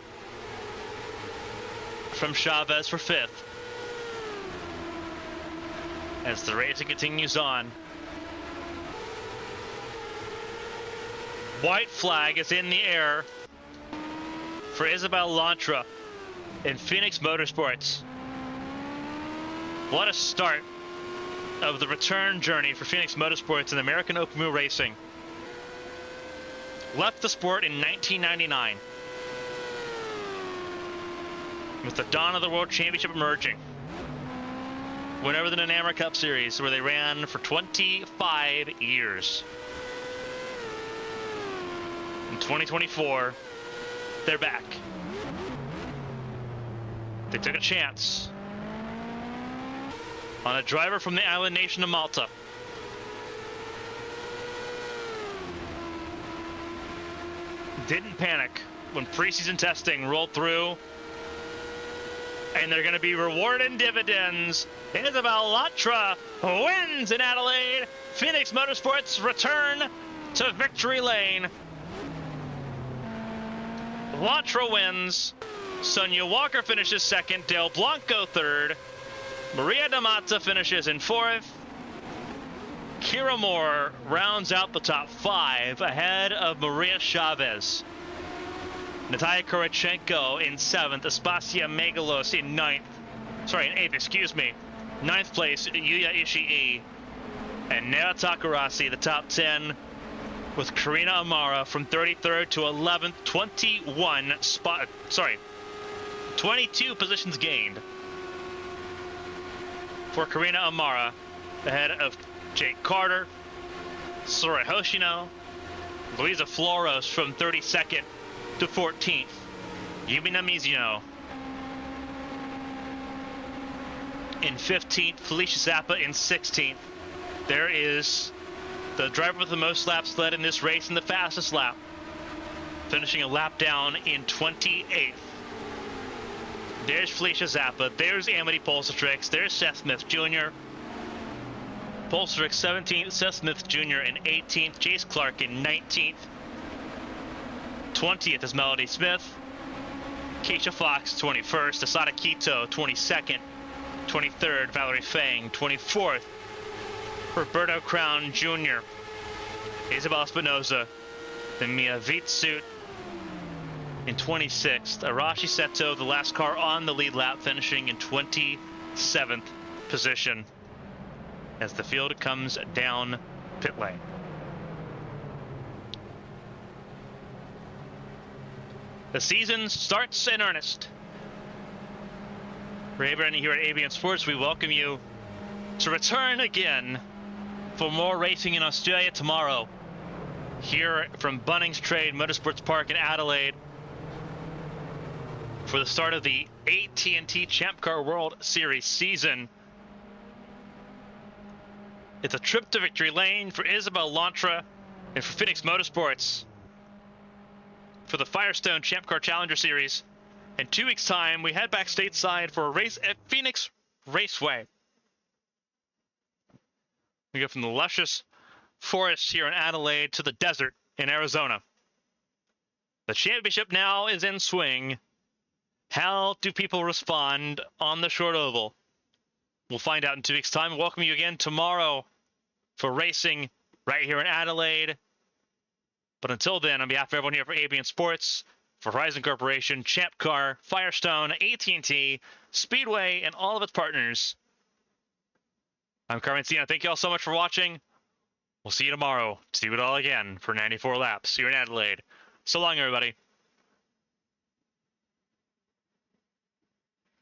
from Chavez for 5th. As the racing continues on. White flag is in the air for Isabel Lantra in Phoenix Motorsports. What a start of the return journey for Phoenix Motorsports in American Open Wheel Racing. Left the sport in 1999 with the dawn of the World Championship emerging. Went over the Namur Cup Series where they ran for 25 years. In 2024, they're back. They took a chance on a driver from the island nation of Malta. Didn't panic when preseason testing rolled through, and they're going to be rewarded in dividends. Isabel Lantra wins in Adelaide. Phoenix Motorsports return to victory lane. Lantra wins. Sonia Walker finishes 2nd. Del Blanco 3rd. Maria D'Amata finishes in 4th. Kira Moore rounds out the top 5 ahead of Maria Chavez. Natalia Kurachenko in 7th. Aspasia Megalos in 9th. Sorry, in 8th, excuse me. 9th place, Yuya Ishii. And Nea Takarasi, the top 10, with Karina Amara from 33rd to 11th. 22 positions gained for Karina Amara, ahead of Jake Carter, Sora Hoshino, Luisa Floros from 32nd to 14th. Yumina Mizuno in 15th. Felicia Zappa in 16th. There is the driver with the most laps led in this race and the fastest lap, finishing a lap down in 28th. There's Felicia Zappa. There's Amity Polsatrix. There's Seth Smith Jr. Polsatrix 17th. Seth Smith Jr. in 18th. Chase Clark in 19th. 20th is Melody Smith. Keisha Fox 21st. Asada Quito 22nd. 23rd, Valerie Fang. 24th, Roberto Crown Jr. Isabel Espinoza. Then Mia Vitsut in 26th. Arashi Seto, the last car on the lead lap, finishing in 27th position as the field comes down pit lane. The season starts in earnest. For everybody here at ABN Sports, we welcome you to return again for more racing in Australia tomorrow. Here from Bunnings Trade Motorsports Park in Adelaide for the start of the AT&T Champ Car World Series season. It's a trip to victory lane for Isabel Lantra and for Phoenix Motorsports for the Firestone Champ Car Challenger Series. In 2 weeks' time, we head back stateside for a race at Phoenix Raceway. We go from the luscious forests here in Adelaide to the desert in Arizona. The championship now is in swing. How do people respond on the short oval? We'll find out in 2 weeks' time. Welcome you again tomorrow for racing right here in Adelaide. But until then, on behalf of everyone here for ABN Sports, for Horizon Corporation, Champ Car, Firestone, AT&T, Speedway, and all of its partners, I'm Carmen Sienna. Thank you all so much for watching. We'll see you tomorrow to do it all again for 94 laps here in Adelaide. So long, everybody.